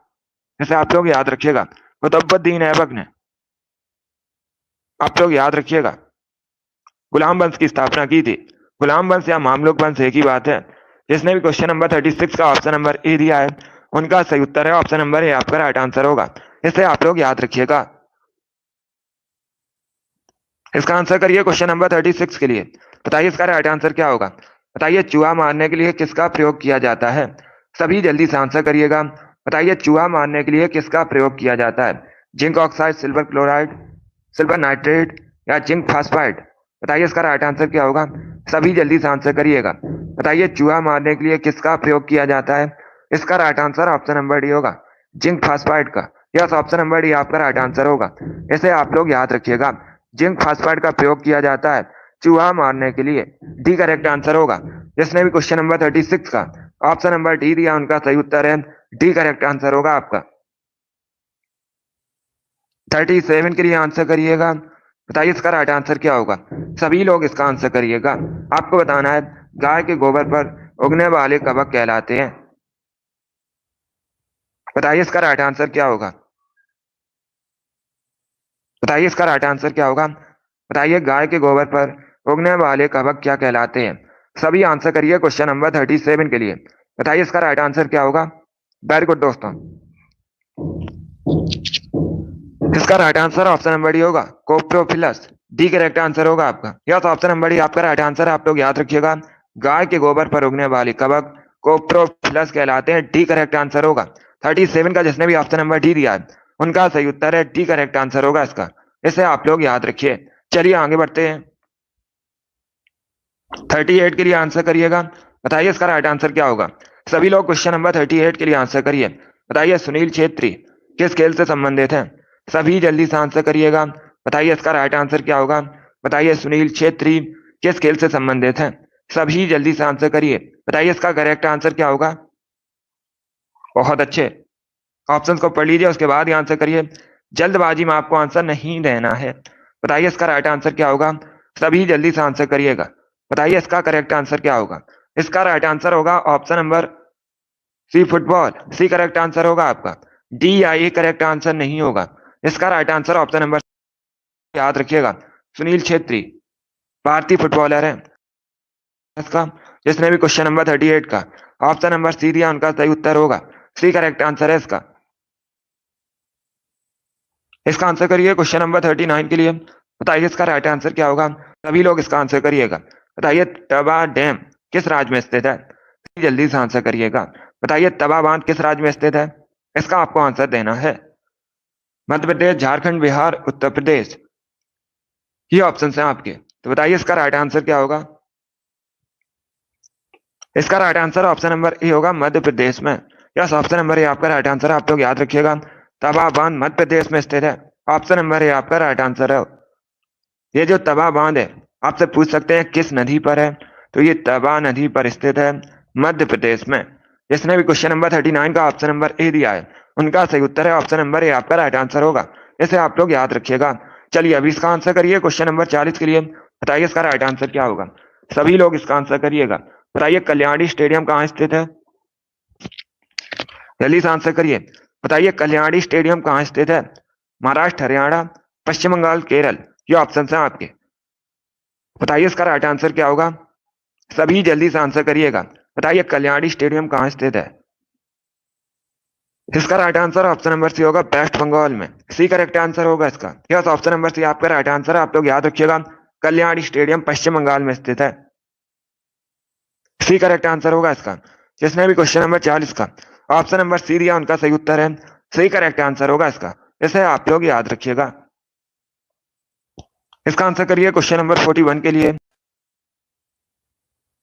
इसे आप लोग याद रखिएगा, कुतुबुद्दीन ऐबक ने, आप लोग याद रखिएगा, गुलाम वंश की स्थापना की थी। गुलाम वंश या मामलुक वंश एक ही बात है। जिसने भी क्वेश्चन नंबर 36 का ऑप्शन नंबर ए दिया है उनका सही उत्तर है ऑप्शन नंबर ए आपका राइट आंसर होगा। इसे आप लोग याद रखिएगा। इसका आंसर करिए क्वेश्चन नंबर 36 के लिए। बताइए इसका राइट आंसर क्या होगा। बताइए चूहा मारने के लिए किसका प्रयोग किया जाता है। सभी जल्दी से आंसर करिएगा। बताइए चूहा मारने के लिए किसका प्रयोग किया जाता है। Zinc oxide, silver chloride, silver nitrate या जिंक फास्फाइड। बताइए इसका राइट आंसर क्या होगा। सभी जल्दी से आंसर करिएगा। बताइए चूहा मारने के लिए किसका प्रयोग किया जाता है। इसका right answer option number D होगा, जिंक फास्फाइड का। यस, ऑप्शन नंबर डी आपका राइट आंसर होगा। इसे आप लोग याद रखिएगा, जिंक फास्फाइड का प्रयोग किया जाता है चूहा मारने के लिए। डी करेक्ट आंसर होगा। जिसने भी क्वेश्चन नंबर 36 का ऑप्शन नंबर डी दिया उनका सही उत्तर है डी करेक्ट आंसर होगा आपका। 37 के लिए आंसर करिएगा। बताइए इसका राइट आंसर क्या होगा। सभी लोग इसका आंसर करिएगा। आपको बताना है गाय के गोबर पर उगने वाले कवक कहलाते हैं। बताइए इसका राइट आंसर क्या होगा। बताइए इसका राइट आंसर क्या होगा। बताइए गाय के गोबर पर उगने वाले कवक क्या कहलाते हैं। सभी आंसर करिए क्वेश्चन नंबर 37 के लिए। बताइए इसका राइट आंसर क्या होगा। वेरी गुड दोस्तों। इसका right answer option number D होगा कोप्रोफिलस। डी करेक्ट आंसर होगा आपका। यस, ऑप्शन नंबर डी आपका राइट आंसर है। आप लोग याद रखिएगा गाय के गोबर पर उगने वाले कवक कोप्रोफिलस कहलाते हैं। डी करेक्ट आंसर होगा। 37 का जिसने भी ऑप्शन नंबर डी दिया है उनका सही उत्तर है डी करेक्ट आंसर होगा इसका। इसे आप लोग याद रखिए। चलिए आगे बढ़ते हैं। 38 के लिए आंसर करिएगा। बताइए इसका राइट आंसर क्या होगा। सभी लोग क्वेश्चन नंबर 38 के लिए आंसर करिए। बताइए सुनील छेत्री किस खेल से संबंधित है। सभी जल्दी से आंसर करिएगा। बताइए इसका राइट आंसर क्या होगा। बताइए सुनील छेत्री किस खेल से संबंधित है। सभी जल्दी से आंसर करिए। बताइए इसका करेक्ट आंसर क्या होगा। बहुत अच्छे। ऑप्शंस को पढ़ लीजिए उसके बाद ही आंसर करिए। जल्दबाजी में आपको आंसर नहीं देना है। बताइए इसका राइट आंसर क्या होगा। सभी जल्दी से आंसर करिएगा। बताइए इसका करेक्ट आंसर क्या होगा। इसका राइट आंसर होगा option number C football. C correct answer होगा आपका। डी या ए करेक्ट आंसर नहीं होगा। इसका राइट आंसर ऑप्शन नंबर याद रखिएगा। सुनील छेत्री भारतीय फुटबॉलर है इसका। जिसने भी क्वेश्चन नंबर 38 का ऑप्शन नंबर सी दिया उनका सही उत्तर होगा सी करेक्ट आंसर है इसका। इसका आंसर करिए क्वेश्चन नंबर 39 के लिए। बताइए इसका राइट आंसर क्या होगा। सभी लोग इसका आंसर करिएगा। बताइए तवा डैम किस राज्य में स्थित है। जल्दी से आंसर करिएगा। बताइए तवा बांध किस राज्य में स्थित है। इसका आपको आंसर देना है। मध्य प्रदेश, झारखंड, बिहार, उत्तर प्रदेश, ये ऑप्शन है आपके। तो बताइए इसका राइट आंसर क्या होगा। इसका right answer option number A होगा मध्य प्रदेश में। यस, ऑप्शन नंबर ए आपका राइट आंसर है। आप लोग याद रखिएगा तवा बांध मध्य प्रदेश में स्थित है। ऑप्शन नंबर ए आपका राइट आंसर है। ये जो तवा बांध है आपसे पूछ सकते हैं किस नदी पर है। तो ये तवा नदी पर स्थित है मध्य प्रदेश में। जिसने भी क्वेश्चन नंबर 39 का ऑप्शन नंबर ए दिया है उनका सही उत्तर है ऑप्शन नंबर ए आपका राइट आंसर होगा। इसे आप लोग याद रखिएगा। चलिए अभी इसका आंसर करिए क्वेश्चन नंबर 40 के लिए। बताइए इसका राइट आंसर क्या होगा। सभी लोग इसका आंसर करिएगा। बताइए कल्याणी स्टेडियम कहाँ स्थित है। जल्दी से आंसर करिए। बताइए कल्याणी स्टेडियम कहाँ स्थित है। महाराष्ट्र, हरियाणा, पश्चिम बंगाल, केरल, ये ऑप्शन है आपके। बताइए इसका राइट आंसर क्या होगा। सभी जल्दी से आंसर करिएगा। बताइए कल्याणी स्टेडियम कहाँ स्थित है। इसका right answer option number C होगा वेस्ट बंगाल में। सी करेक्ट आंसर होगा इसका। यस, ऑप्शन नंबर सी आपका राइट आंसर है। आप लोग याद रखिएगा कल्याणी स्टेडियम पश्चिम बंगाल में स्थित है। सी करेक्ट आंसर होगा इसका। जिसने भी क्वेश्चन नंबर 40 का ऑप्शन नंबर सी दिया उनका सही उत्तर है सी करेक्ट आंसर होगा इसका। इसे आप लोग याद रखिएगा। इसका आंसर करिए क्वेश्चन नंबर 41 के लिए।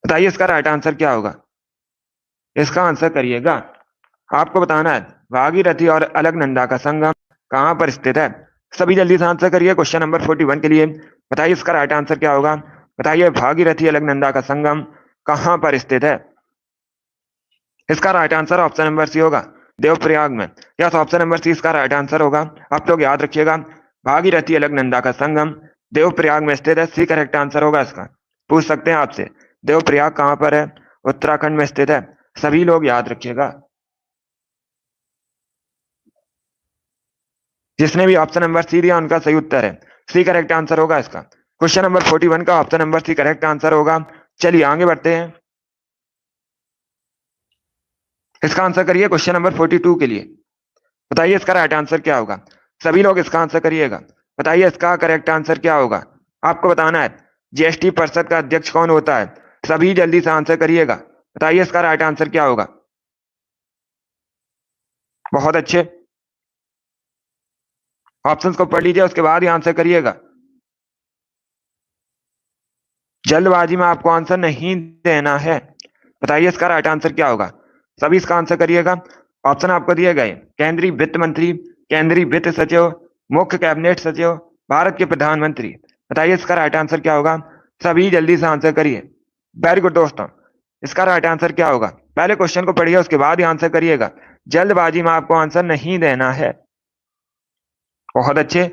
बताइए इसका राइट आंसर क्या होगा। इसका आंसर करिएगा। आपको बताना है भागीरथी और अलकनंदा का संगम कहां पर स्थित है। सभी जल्दी से आंसर करिए क्वेश्चन नंबर 41 के लिए। बताइए इसका राइट आंसर क्या होगा। बताइए भागीरथी अलकनंदा का संगम कहां पर स्थित है। इसका right answer option number C होगा देवप्रयाग में। यस, ऑप्शन नंबर सी इसका राइट आंसर होगा। आप लोग याद रखिएगा भागीरथी अलकनंदा का संगम देवप्रयाग में स्थित है। सी करेक्ट आंसर होगा इसका। पूछ सकते हैं आपसे देवप्रयाग कहां पर है। उत्तराखंड में स्थित है। सभी लोग याद रखिएगा। जिसने भी ऑप्शन नंबर सी दिया उनका सही उत्तर है सी करेक्ट आंसर होगा इसका। क्वेश्चन नंबर 41 का option number C correct answer होगा। चलिए आगे बढ़ते हैं। इसका आंसर करिए क्वेश्चन नंबर 42 के लिए। बताइए इसका राइट आंसर क्या होगा। सभी लोग इसका आंसर करिएगा। बताइए इसका करेक्ट आंसर क्या होगा। आपको बताना है जीएसटी परिषद का अध्यक्ष कौन होता है। सभी जल्दी से आंसर करिएगा। बताइए इसका राइट आंसर क्या होगा। बहुत अच्छे। ऑप्शंस को पढ़ लीजिए उसके बाद ही आंसर करिएगा। जल्दबाजी में आपको आंसर नहीं देना है। बताइए इसका राइट आंसर क्या होगा। सभी इसका आंसर करिएगा। ऑप्शन आपको दिए गए केंद्रीय वित्त मंत्री, केंद्रीय वित्त सचिव, मुख्य कैबिनेट सचिव, भारत के प्रधानमंत्री। बताइए इसका राइट आंसर क्या होगा। सभी जल्दी से आंसर करिए। वेरी गुड दोस्तों, इसका राइट आंसर क्या होगा? पहले क्वेश्चन को पढ़िए, उसके बाद ही आंसर करिएगा। जल्दबाजी में आपको आंसर नहीं देना है। बहुत अच्छे।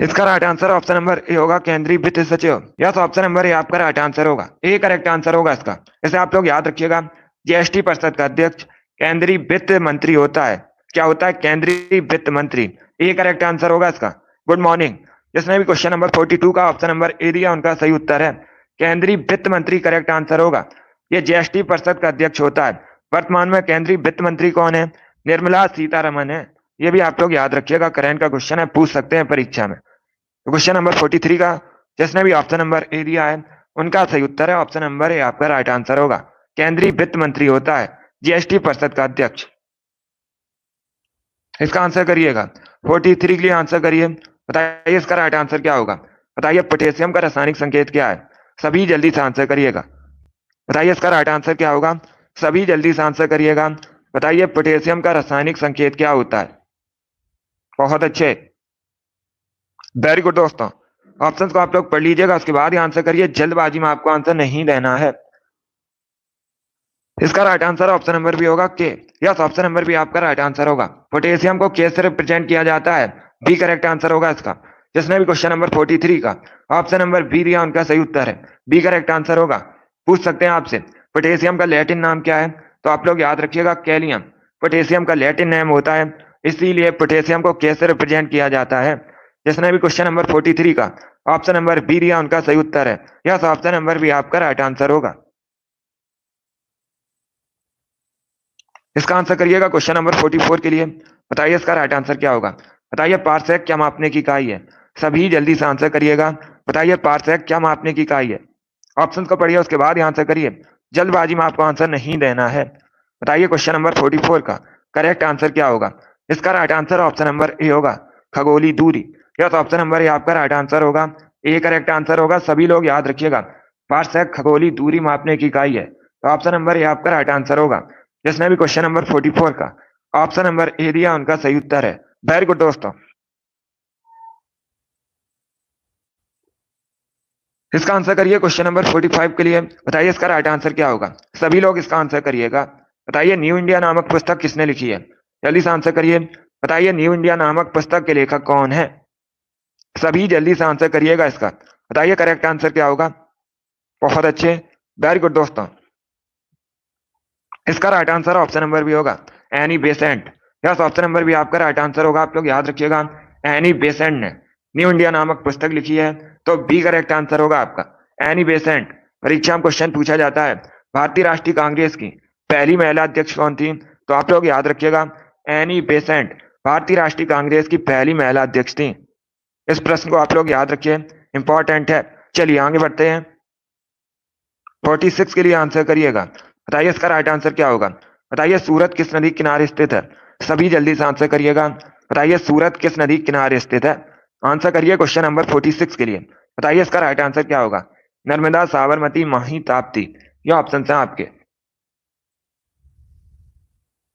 इसका right answer option number A होगा, केंद्रीय वित्त सचिव। यस, ऑप्शन नंबर ए आपका राइट आंसर होगा। ए करेक्ट आंसर होगा इसका। इसे आप लोग याद रखिएगा। जीएसटी परिषद का अध्यक्ष केंद्रीय वित्त मंत्री होता है। क्या होता है? केंद्रीय वित्त मंत्री। ए करेक्ट आंसर होगा इसका। Good morning. जिसने भी क्वेश्चन नंबर 42 का ऑप्शन नंबर ए दिया, उनका सही उत्तर है केंद्रीय वित्त मंत्री करेक्ट आंसर होगा। ये जीएसटी परिषद का अध्यक्ष होता है। वर्तमान में केंद्रीय वित्त मंत्री कौन है? निर्मला सीतारमन है। ये भी आप लोग याद रखिएगा, करंट का क्वेश्चन है, पूछ सकते हैं परीक्षा में। क्वेश्चन नंबर 43 का जिसने भी ऑप्शन नंबर ए दिया है, उनका सही उत्तर है ऑप्शन नंबर ए आपका राइट आंसर होगा। केंद्रीय वित्त मंत्री होता है जीएसटी परिषद का अध्यक्ष। इसका आंसर करिएगा। 43 के लिए आंसर करिए। बताइए इसका राइट आंसर क्या होगा? बताइए पोटेशियम का रासायनिक संकेत क्या है? सभी जल्दी से आंसर करिएगा। बताइए इसका राइट आंसर क्या होगा? सभी जल्दी से आंसर करिएगा। बताइए पोटेशियम का रासायनिक संकेत क्या होता है? बहुत अच्छे, वेरी गुड दोस्तों। ऑप्शंस को आप लोग पढ़ लीजिएगा, उसके बाद ही आंसर करिए। जल्दबाजी में आपको आंसर नहीं देना है। इसका right answer option number B होगा, K. Yes, option number B आपका राइट आंसर होगा। पोटेशियम को के से रिप्रेजेंट किया जाता है। बी करेक्ट आंसर होगा इसका। जिसने भी क्वेश्चन नंबर 43 का ऑप्शन नंबर बी दिया, उनका सही उत्तर है बी करेक्ट आंसर होगा। पूछ सकते हैं आपसे पोटेशियम का लैटिन नाम क्या है, तो आप लोग याद रखिएगा कैलियम। पोटेशियम का लैटिन नेम होता है, इसीलिए पोटेशियम को के से रिप्रेजेंट किया जाता है। जिसने भी क्वेश्चन नंबर 43 का ऑप्शन नंबर बी दिया, उनका सही उत्तर है यस, ऑप्शन नंबर बी आपका राइट आंसर होगा। इसका आंसर करिएगा क्वेश्चन नंबर 44 के लिए। बताइए इसका राइट आंसर क्या होगा? बताइए पारसेक क्या मापने की इकाई है? सभी जल्दी से आंसर करिएगा। बताइए पारसेक क्या मापने की इकाई है? ऑप्शंस को पढ़िए, उसके बाद ही आंसर करिए। जल्दबाजी में आपको आंसर नहीं देना है। बताइए क्वेश्चन नंबर 44 का करेक्ट आंसर क्या होगा? इसका right answer option number A होगा, खगोलीय दूरी। यस, ऑप्शन नंबर ए आपका राइट आंसर होगा। ए करेक्ट आंसर होगा। सभी लोग याद रखिएगा, पारसेक खगोलीय दूरी मापने की इकाई है, तो ऑप्शन नंबर ए आपका राइट आंसर होगा। जिसने भी क्वेश्चन नंबर 44 का ऑप्शन नंबर ए दिया, उनका सही उत्तर है। वेरी गुड दोस्तों। इसका आंसर करिए क्वेश्चन नंबर 45 के लिए। बताइए इसका राइट आंसर क्या होगा? सभी लोग इसका आंसर करिएगा। बताइए न्यू इंडिया नामक पुस्तक किसने लिखी है? जल्दी से आंसर करिए। बताइए न्यू इंडिया नामक पुस्तक के लेखक कौन है? सभी जल्दी से आंसर करिएगा इसका। बताइए करेक्ट आंसर क्या होगा? बहुत अच्छे, वेरी गुड दोस्तों। इसका right answer option number B होगा, Annie Besant. Yes, option number B आपका राइट आंसर होगा। आप लोग याद रखिएगा, एनी बेसेंट ने न्यू इंडिया नामक पुस्तक लिखी है, तो बी करेक्ट आंसर होगा आपका, एनी बेसेंट। परीक्षा में क्वेश्चन पूछा जाता है भारतीय राष्ट्रीय कांग्रेस की पहली महिला अध्यक्ष कौन थी, तो आप लोग याद रखिएगा एनी बेसेंट भारतीय राष्ट्रीय कांग्रेस की पहली महिला अध्यक्ष थी। इस प्रश्न को आप लोग याद रखिए, इंपॉर्टेंट है। चलिए आगे बढ़ते हैं। 46 के लिए आंसर करिएगा। बताइए इसका राइट आंसर क्या होगा? बताइए सूरत किस नदी किनारे स्थित है? सभी जल्दी से आंसर करिएगा। बताइए सूरत किस नदी किनारे स्थित है? आंसर करिए क्वेश्चन नंबर 46 के लिए। बताइए इसका राइट आंसर क्या होगा? नर्मदा, साबरमती, माही, ताप्ती, ये ऑप्शन है आपके।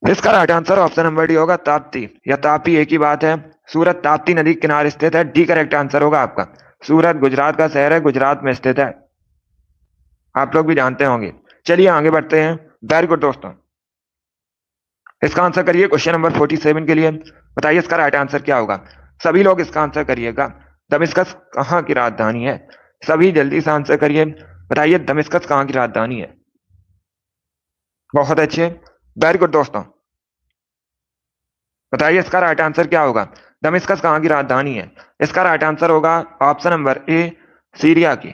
इसका right answer option number D होगा, ताप्ती या तापी, एक ही बात है। सूरत ताप्ती नदी किनारे स्थित है, डी करेक्ट आंसर होगा आपका। सूरत गुजरात का शहर है, गुजरात में स्थित है, आप लोग भी जानते होंगे। चलिए आगे बढ़ते हैं। वेरी गुड दोस्तों। इसका आंसर करिए क्वेश्चन नंबर 47 के लिए। बताइए इसका राइट आंसर क्या होगा? सभी लोग इसका आंसर करिएगा। दमिश्कस कहाँ की राजधानी है? सभी जल्दी से आंसर करिए। बताइए दमिश्कस कहाँ की राजधानी है? बहुत अच्छे, वेरी गुड दोस्तों। बताइए इसका राइट आंसर क्या होगा? दमिश्कस कहाँ की राजधानी है? इसका राइट आंसर होगा ऑप्शन नंबर ए, सीरिया की।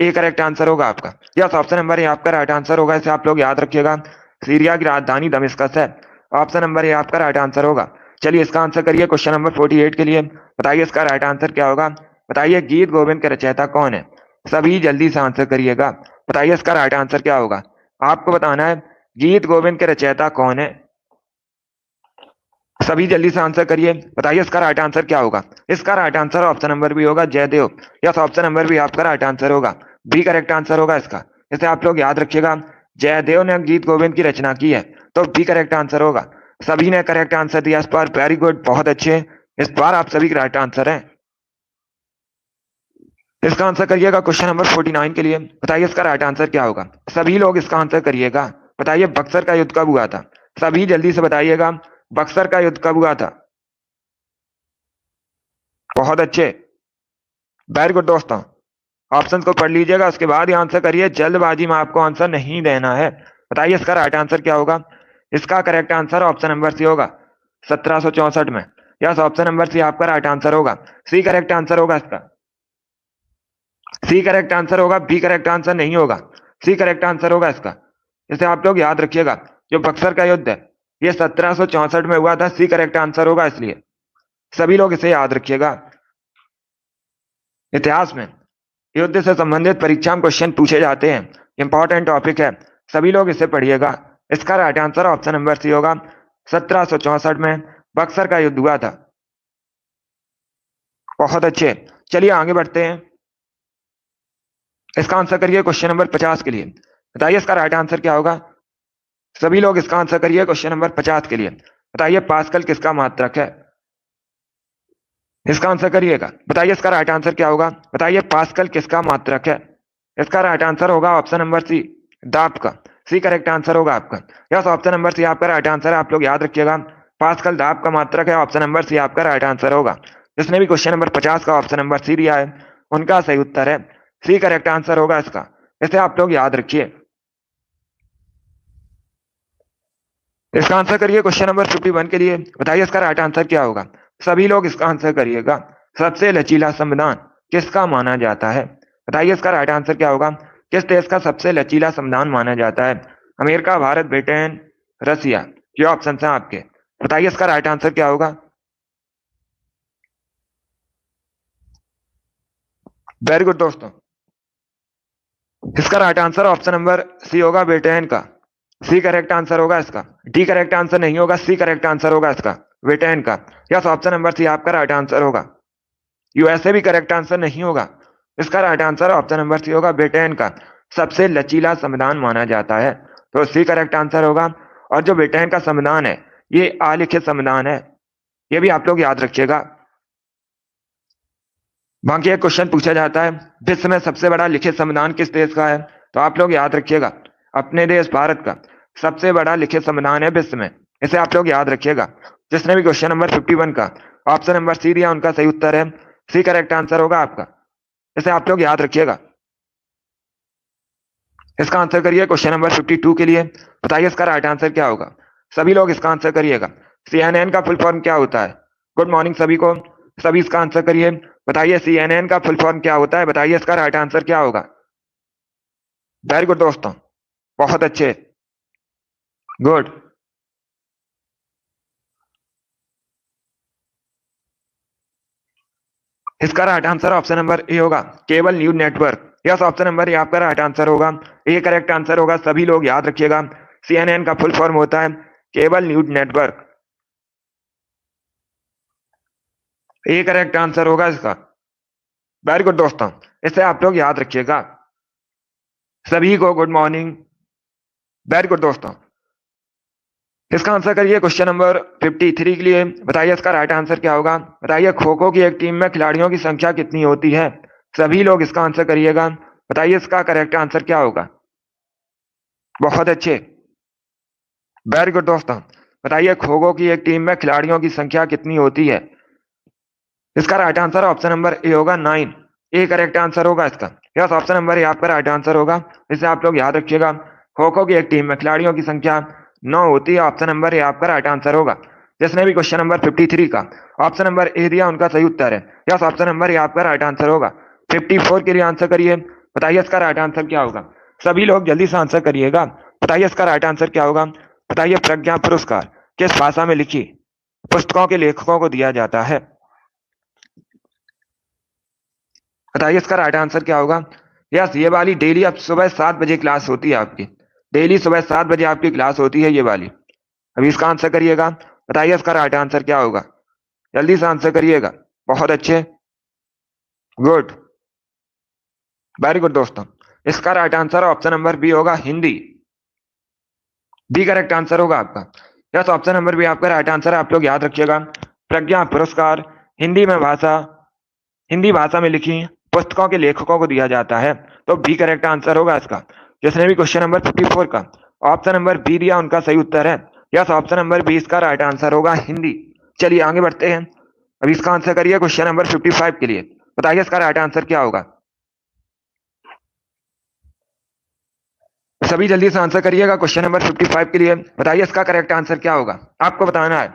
ए करेक्ट आंसर होगा आपका। यस, ऑप्शन नंबर ए आपका राइट आंसर होगा। इसे आप लोग याद रखिएगा, सीरिया की राजधानी दमिश्कस है। ऑप्शन नंबर ए आपका राइट आंसर होगा। चलिए इसका आंसर करिए क्वेश्चन नंबर 48 के लिए। बताइए इसका राइट आंसर क्या होगा? बताइए गीत गोविंद के रचयिता कौन है? सभी जल्दी से आंसर करिएगा। बताइए इसका राइट आंसर क्या होगा? आपको बताना है गीत गोविंद के रचयिता कौन है। सभी जल्दी से आंसर करिए। बताइए इसका राइट आंसर क्या होगा? इसका right answer option number B होगा, Jaydev. Yes, option number B आपका राइट आंसर होगा। बी करेक्ट आंसर होगा इसका। इसे आप लोग याद रखिएगा, जयदेव ने गीत गोविंद की रचना की है, तो बी करेक्ट आंसर होगा। सभी ने करेक्ट आंसर दिया इस बार, वेरी गुड, बहुत अच्छे। इस बार आप सभी राइट आंसर हैं। इसका आंसर करिएगा क्वेश्चन नंबर 49 के लिए। बताइए इसका राइट आंसर क्या होगा। सभी लोग इसका आंसर करिएगा। बताइए बक्सर का युद्ध कब हुआ था। सभी जल्दी से बताइएगा बक्सर का युद्ध कब हुआ था। बहुत अच्छे, वेरी गुड दोस्तों। ऑप्शन को पढ़ लीजिएगा, उसके बाद ही आंसर करिए, जल्दबाजी में आपको आंसर नहीं देना है। बताइए इसका राइट आंसर क्या होगा। इसका correct answer option number C होगा 1764 में। यस, ऑप्शन नंबर सी आपका राइट आंसर होगा। सी करेक्ट आंसर होगा इसका। सी करेक्ट आंसर होगा, बी करेक्ट आंसर नहीं होगा। सी करेक्ट आंसर होगा इसका। इसे आप लोग याद रखिएगा, जो बक्सर का युद्ध है ये 1764 में हुआ था। सी करेक्ट आंसर होगा, इसलिए सभी लोग इसे याद रखिएगा। इतिहास में युद्ध से संबंधित परीक्षा में क्वेश्चन पूछे जाते हैं, इंपॉर्टेंट टॉपिक है, सभी लोग इसे पढ़िएगा। इसका right answer option number C होगा। 1764 में बक्सर का युद्ध हुआ था। बहुत अच्छे, चलिए आगे बढ़ते हैं। इसका आंसर करिए क्वेश्चन नंबर 50 के लिए। बताइए इसका राइट आंसर क्या होगा। सभी लोग इसका आंसर करिए क्वेश्चन नंबर 50 के लिए। बताइए पास्कल किसका मात्रक है। इसका आंसर करिएगा। बताइए इसका राइट आंसर क्या होगा। बताइए पास्कल किसका मात्रक है। इसका राइट आंसर होगा ऑप्शन नंबर सी, दाब का। सी करेक्ट आंसर होगा आपका। यस, ऑप्शन नंबर सी आपका राइट आंसर है। आप लोग याद रखिएगा, पास्कल दाब का मात्रक है। ऑप्शन नंबर सी आपका राइट आंसर होगा। जिसने भी क्वेश्चन नंबर 50 का ऑप्शन नंबर सी दिया है उनका सही उत्तर है सी करेक्ट आंसर होगा इसका। इसे आप लोग याद रखिए। इसका आंसर करिए क्वेश्चन नंबर 51 के लिए। बताइए इसका राइट आंसर क्या होगा। सभी लोग इसका आंसर करिएगा। सबसे लचीला संविधान किसका माना जाता है। बताइए इसका राइट आंसर क्या होगा। किस देश का सबसे लचीला संविधान माना जाता है। अमेरिका, भारत, ब्रिटेन, रसिया, ये ऑप्शन है आपके। बताइए इसका राइट आंसर क्या होगा। वेरी गुड दोस्तों, इसका right answer option number C होगा, ब्रिटेन का। सी करेक्ट आंसर होगा इसका। डी करेक्ट आंसर नहीं होगा, सी करेक्ट आंसर होगा इसका, ब्रिटेन का। यस, ऑप्शन नंबर सी आपका राइट आंसर होगा। यूएसए भी करेक्ट आंसर नहीं होगा। इसका right answer option number C होगा, ब्रिटेन का सबसे लचीला संविधान माना जाता है, तो सी करेक्ट आंसर होगा। और जो ब्रिटेन का संविधान है ये अलिखित संविधान है, ये भी आप लोग याद रखिएगा। बाकी एक क्वेश्चन पूछा जाता है, विश्व में सबसे बड़ा लिखित संविधान किस देश का है। तो आप लोग याद रखिएगा, अपने देश भारत का सबसे बड़ा लिखित संविधान है विश्व में। इसे आप लोग याद रखिएगा। जिसने भी क्वेश्चन नंबर 51 का ऑप्शन नंबर सी दिया उनका सही उत्तर है सी करेक्ट आंसर होगा आपका। इसे आप लोग याद रखिएगा। इसका आंसर करिए क्वेश्चन नंबर 52 के लिए। बताइए इसका राइट आंसर क्या होगा। सभी लोग इसका आंसर करिएगा। CNN का फुल फॉर्म क्या होता है। गुड मॉर्निंग सभी को, सभी इसका आंसर करिए। बताइए CNN का फुल फॉर्म क्या होता है। बताइए इसका राइट आंसर क्या होगा। वेरी गुड दोस्तों, बहुत अच्छे, गुड। इसका right answer option number A होगा, cable news network. Yes, option number A आपका राइट आंसर होगा। ए करेक्ट आंसर होगा, सभी लोग याद रखिएगा। CNN का फुल फॉर्म होता है cable news network. A correct answer होगा इसका। वेरी गुड दोस्तों, इसे आप लोग याद रखिएगा। सभी को गुड मॉर्निंग। वेरी गुड दोस्तों, इसका आंसर करिए क्वेश्चन नंबर 53 के लिए। बताइए इसका राइट आंसर क्या होगा। बताइए खो खो की एक टीम में खिलाड़ियों की संख्या कितनी होती है। सभी लोग इसका आंसर करिएगा। बताइए इसका करेक्ट आंसर क्या होगा। बहुत अच्छे, वेरी गुड दोस्तों। बताइए खो खो की एक टीम में खिलाड़ियों की संख्या कितनी होती है। इसका right answer option number A होगा, 9। ए करेक्ट आंसर होगा इसका। यस, ऑप्शन नंबर ए आपका राइट आंसर होगा। इसे आप लोग याद रखिएगा। खो खो की एक टीम में खिलाड़ियों की संख्या 9 होती है। ऑप्शन नंबर ए आपका राइट आंसर होगा। जिसने भी क्वेश्चन नंबर 53 का ऑप्शन नंबर ए दिया उनका सही उत्तर है। यस, ऑप्शन नंबर ए आपका राइट आंसर होगा। 54 के लिए आंसर करिए। बताइए इसका राइट आंसर क्या होगा। सभी लोग जल्दी से आंसर करिएगा। बताइए इसका राइट आंसर क्या होगा। बताइए प्रज्ञा पुरस्कार किस भाषा में लिखी पुस्तकों के लेखकों को दिया जाता है। बताइए इसका राइट आंसर क्या होगा। यस, ये वाली डेली अब सुबह 7 बजे क्लास होती है आपकी। डेली सुबह 7 बजे आपकी क्लास होती है ये वाली। अभी इसका आंसर करिएगा। बताइए इसका राइट आंसर क्या होगा। जल्दी से आंसर करिएगा। बहुत अच्छे, गुड, वेरी गुड दोस्तों। इसका right answer option number B होगा, हिंदी। बी करेक्ट आंसर होगा आपका। यस, ऑप्शन नंबर बी आपका राइट आंसर है। आप लोग याद रखिएगा। प्रज्ञा पुरस्कार हिंदी भाषा में लिखी पुस्तकों के लेखकों को दिया जाता है। तो बी करेक्ट आंसर होगा इसका। जिसने भी क्वेश्चन नंबर 54 का ऑप्शन नंबर बी दिया उनका सही उत्तर है यस, ऑप्शन नंबर बी इसका राइट आंसर होगा, हिंदी। चलिए आगे बढ़ते हैं। अभी इसका आंसर करिए क्वेश्चन नंबर 55 के लिए। बताइए इसका राइट आंसर क्या होगा। सभी जल्दी से आंसर करिएगा क्वेश्चन नंबर 55 के लिए। बताइए इसका करेक्ट आंसर क्या होगा, आपको बताना है।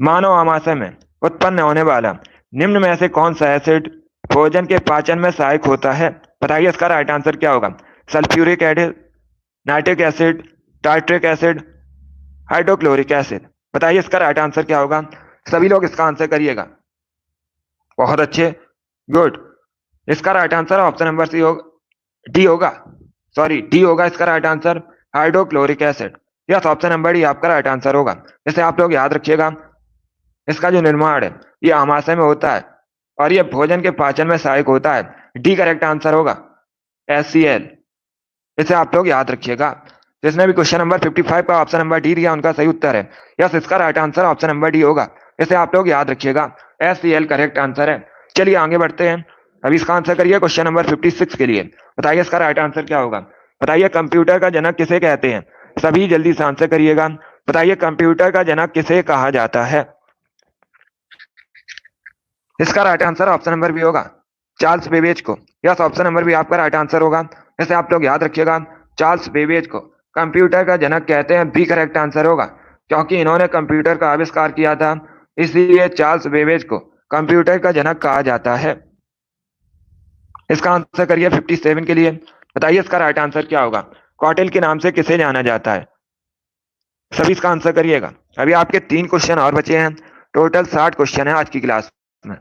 मानव आमाशय में उत्पन्न होने वाला निम्न में से कौन सा एसिड भोजन के पाचन में सहायक होता है। बताइए इसका राइट आंसर क्या होगा। Sulphuric acid, nitric acid, tartaric acid, hydrochloric acid. बताइए इसका राइट आंसर क्या होगा। सभी लोग इसका आंसर करिएगा। बहुत अच्छे, गुड। इसका right answer option number C होगा, डी होगा, सॉरी डी होगा इसका right answer, hydrochloric acid. Yes, option number D आपका राइट आंसर होगा। जैसे आप लोग याद रखिएगा, इसका जो निर्माण है ये आमाशय में होता है और ये भोजन के पाचन में सहायक होता है। डी करेक्ट आंसर होगा, HCl। इसे आप लोग याद रखिएगा। जिसने भी क्वेश्चन नंबर 55 का ऑप्शन नंबर डी दिया उनका सही उत्तर है यस, इसका right answer option number D होगा। इसे आप लोग याद रखिएगा, HCl करेक्ट आंसर है। चलिए आगे बढ़ते हैं। अभी इसका आंसर करिए क्वेश्चन नंबर 56 के लिए। बताइए इसका राइट आंसर क्या होगा। बताइए कंप्यूटर का जनक किसे कहते हैं। सभी जल्दी से आंसर करिएगा। बताइए कंप्यूटर का जनक किसे कहा जाता है। इसका right answer option number B होगा, चार्ल्स बेबेज को। यस, ऑप्शन नंबर बी आपका राइट आंसर होगा। इसे आप लोग याद रखिएगा, चार्ल्स बेबेज को कंप्यूटर का जनक कहते हैं। बी करेक्ट आंसर होगा, क्योंकि इन्होंने कंप्यूटर का आविष्कार किया था, इसलिए चार्ल्स बेबेज को कंप्यूटर का जनक कहा जाता है। इसका आंसर करिए 57 के लिए। बताइए इसका राइट आंसर क्या होगा। कौटिल्य के नाम से किसे जाना जाता है। सभी इसका आंसर करिएगा। अभी आपके 3 क्वेश्चन और बचे हैं, टोटल 60 क्वेश्चन है आज की क्लास में।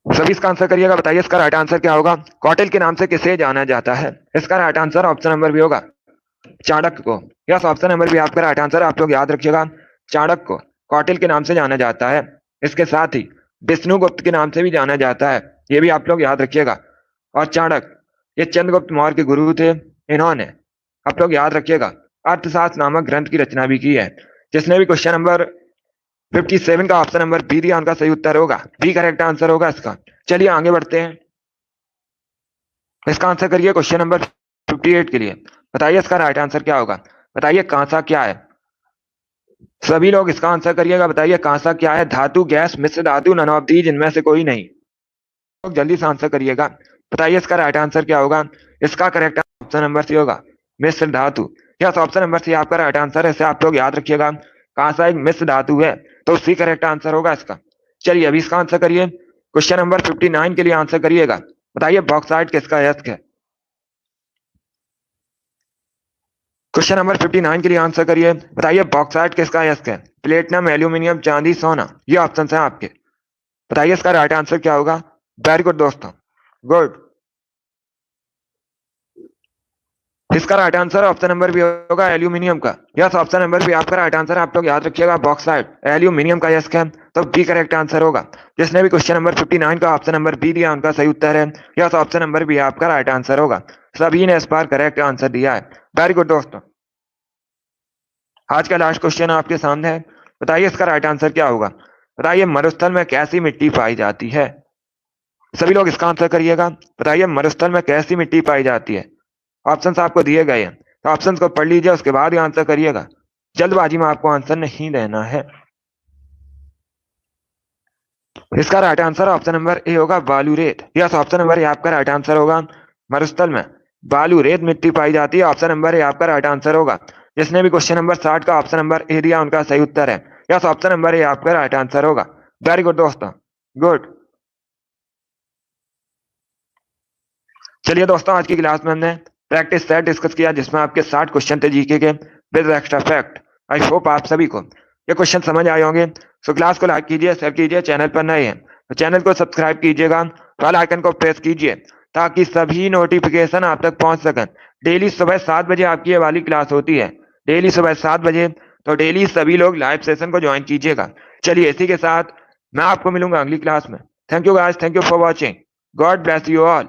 सभी इसका आंसर करिएगा। बताइए इसका राइट आंसर क्या होगा। कौटिल्य के नाम से किसे जाना जाता है। इसका right answer option number B होगा, चाणक्य को। यस, ऑप्शन नंबर बी आपका राइट आंसर। आप लोग याद रखिएगा, चाणक्य को कौटिल्य के नाम से जाना जाता है। इसके साथ ही विष्णुगुप्त के नाम से भी जाना जाता है, ये भी आप लोग याद रखिएगा। और चाणक्य ये चंद्रगुप्त मौर्य के गुरु थे। इन्होंने, आप लोग याद रखिएगा, अर्थशास्त्र नामक ग्रंथ की रचना भी की है। जिसने भी क्वेश्चन नंबर 57 का ऑप्शन नंबर बी दिया उनका सही उत्तर होगा, बी करेक्ट आंसर होगा इसका। चलिए आगे बढ़ते हैं। इसका आंसर करिए क्वेश्चन नंबर 58 के लिए। बताइए इसका राइट आंसर क्या होगा। बताइए कांसा क्या है। सभी लोग इसका आंसर करिएगा। बताइए कांसा क्या है। धातु, गैस, मिश्र धातु, नन ऑफ दीज, इनमें से कोई नहीं। लोग जल्दी से आंसर करिएगा। बताइए इसका राइट आंसर क्या होगा। इसका करेक्ट ऑप्शन नंबर सी होगा, मिश्र धातु। यस, ऑप्शन नंबर सी आपका राइट आंसर है। इसे आप लोग याद रखिएगा, कांसा एक मिश्र धातु है, तो सी करेक्ट आंसर होगा इसका। चलिए अभी इसका आंसर करिए। क्वेश्चन नंबर 59 के लिए आंसर करिएगा। बताइए बॉक्साइट किसका यस्क है। क्वेश्चन नंबर 59 के लिए आंसर करिए। बताइए बॉक्साइट किसका यस्क है। प्लेटिनम, एल्यूमिनियम, चांदी, सोना, ये ऑप्शन है आपके। बताइए इसका राइट आंसर क्या होगा। वेरी गुड दोस्तों, गुड। इसका right answer option number B होगा, एल्यूमिनियम का। यस, ऑप्शन नंबर बी आपका राइट आंसर। आप लोग याद रखिएगा, बॉक्साइट एल्यूमिनियम का यस्क है, तो बी करेक्ट आंसर होगा। जिसने भी क्वेश्चन नंबर 59 का ऑप्शन नंबर बी दिया उनका सही उत्तर है। यस, ऑप्शन नंबर बी आपका राइट आंसर होगा। सभी ने इस बार करेक्ट आंसर दिया है। वेरी गुड दोस्तों। आज का लास्ट क्वेश्चन आपके सामने है। बताइए इसका राइट आंसर क्या होगा। बताइए मरुस्थल में कैसी मिट्टी पाई जाती है। सभी लोग इसका आंसर करिएगा। बताइए मरुस्थल में कैसी मिट्टी पाई जाती है। ऑप्शंस आपको दिए गए हैं, तो ऑप्शंस को पढ़ लीजिए, उसके बाद ही आंसर करिएगा। जल्दबाजी में आपको आंसर नहीं देना है। इसका right answer option number A होगा, बालू रेत। यस, ऑप्शन नंबर ए आपका राइट आंसर होगा। मरुस्थल में बालू रेत मिट्टी पाई जाती है, ऑप्शन नंबर ए आपका राइट आंसर होगा। जिसने भी क्वेश्चन नंबर 60 का ऑप्शन नंबर ए दिया उनका सही उत्तर है। यस, ऑप्शन नंबर ए आपका राइट आंसर होगा। वेरी गुड दोस्तों, गुड। चलिए दोस्तों, आज की क्लास में हमने प्रैक्टिस सेट डिस्कस किया, जिसमें आपके 60 क्वेश्चन थे जीके के with extra fact. I hope आप सभी को ये क्वेश्चन समझ आए होंगे। सो क्लास को लाइक कीजिए, शेयर कीजिए। चैनल पर नए हैं तो चैनल को सब्सक्राइब कीजिएगा, बेल आइकन को प्रेस कीजिए, ताकि सभी नोटिफिकेशन आप तक पहुंच सकें। डेली सुबह 7 बजे आपकी ये वाली क्लास होती है, डेली सुबह 7 बजे। तो डेली सभी लोग लाइव सेशन को ज्वाइन कीजिएगा। चलिए इसी के साथ मैं आपको मिलूंगा अगली क्लास में। Thank you guys, thank you for watching. God bless you all.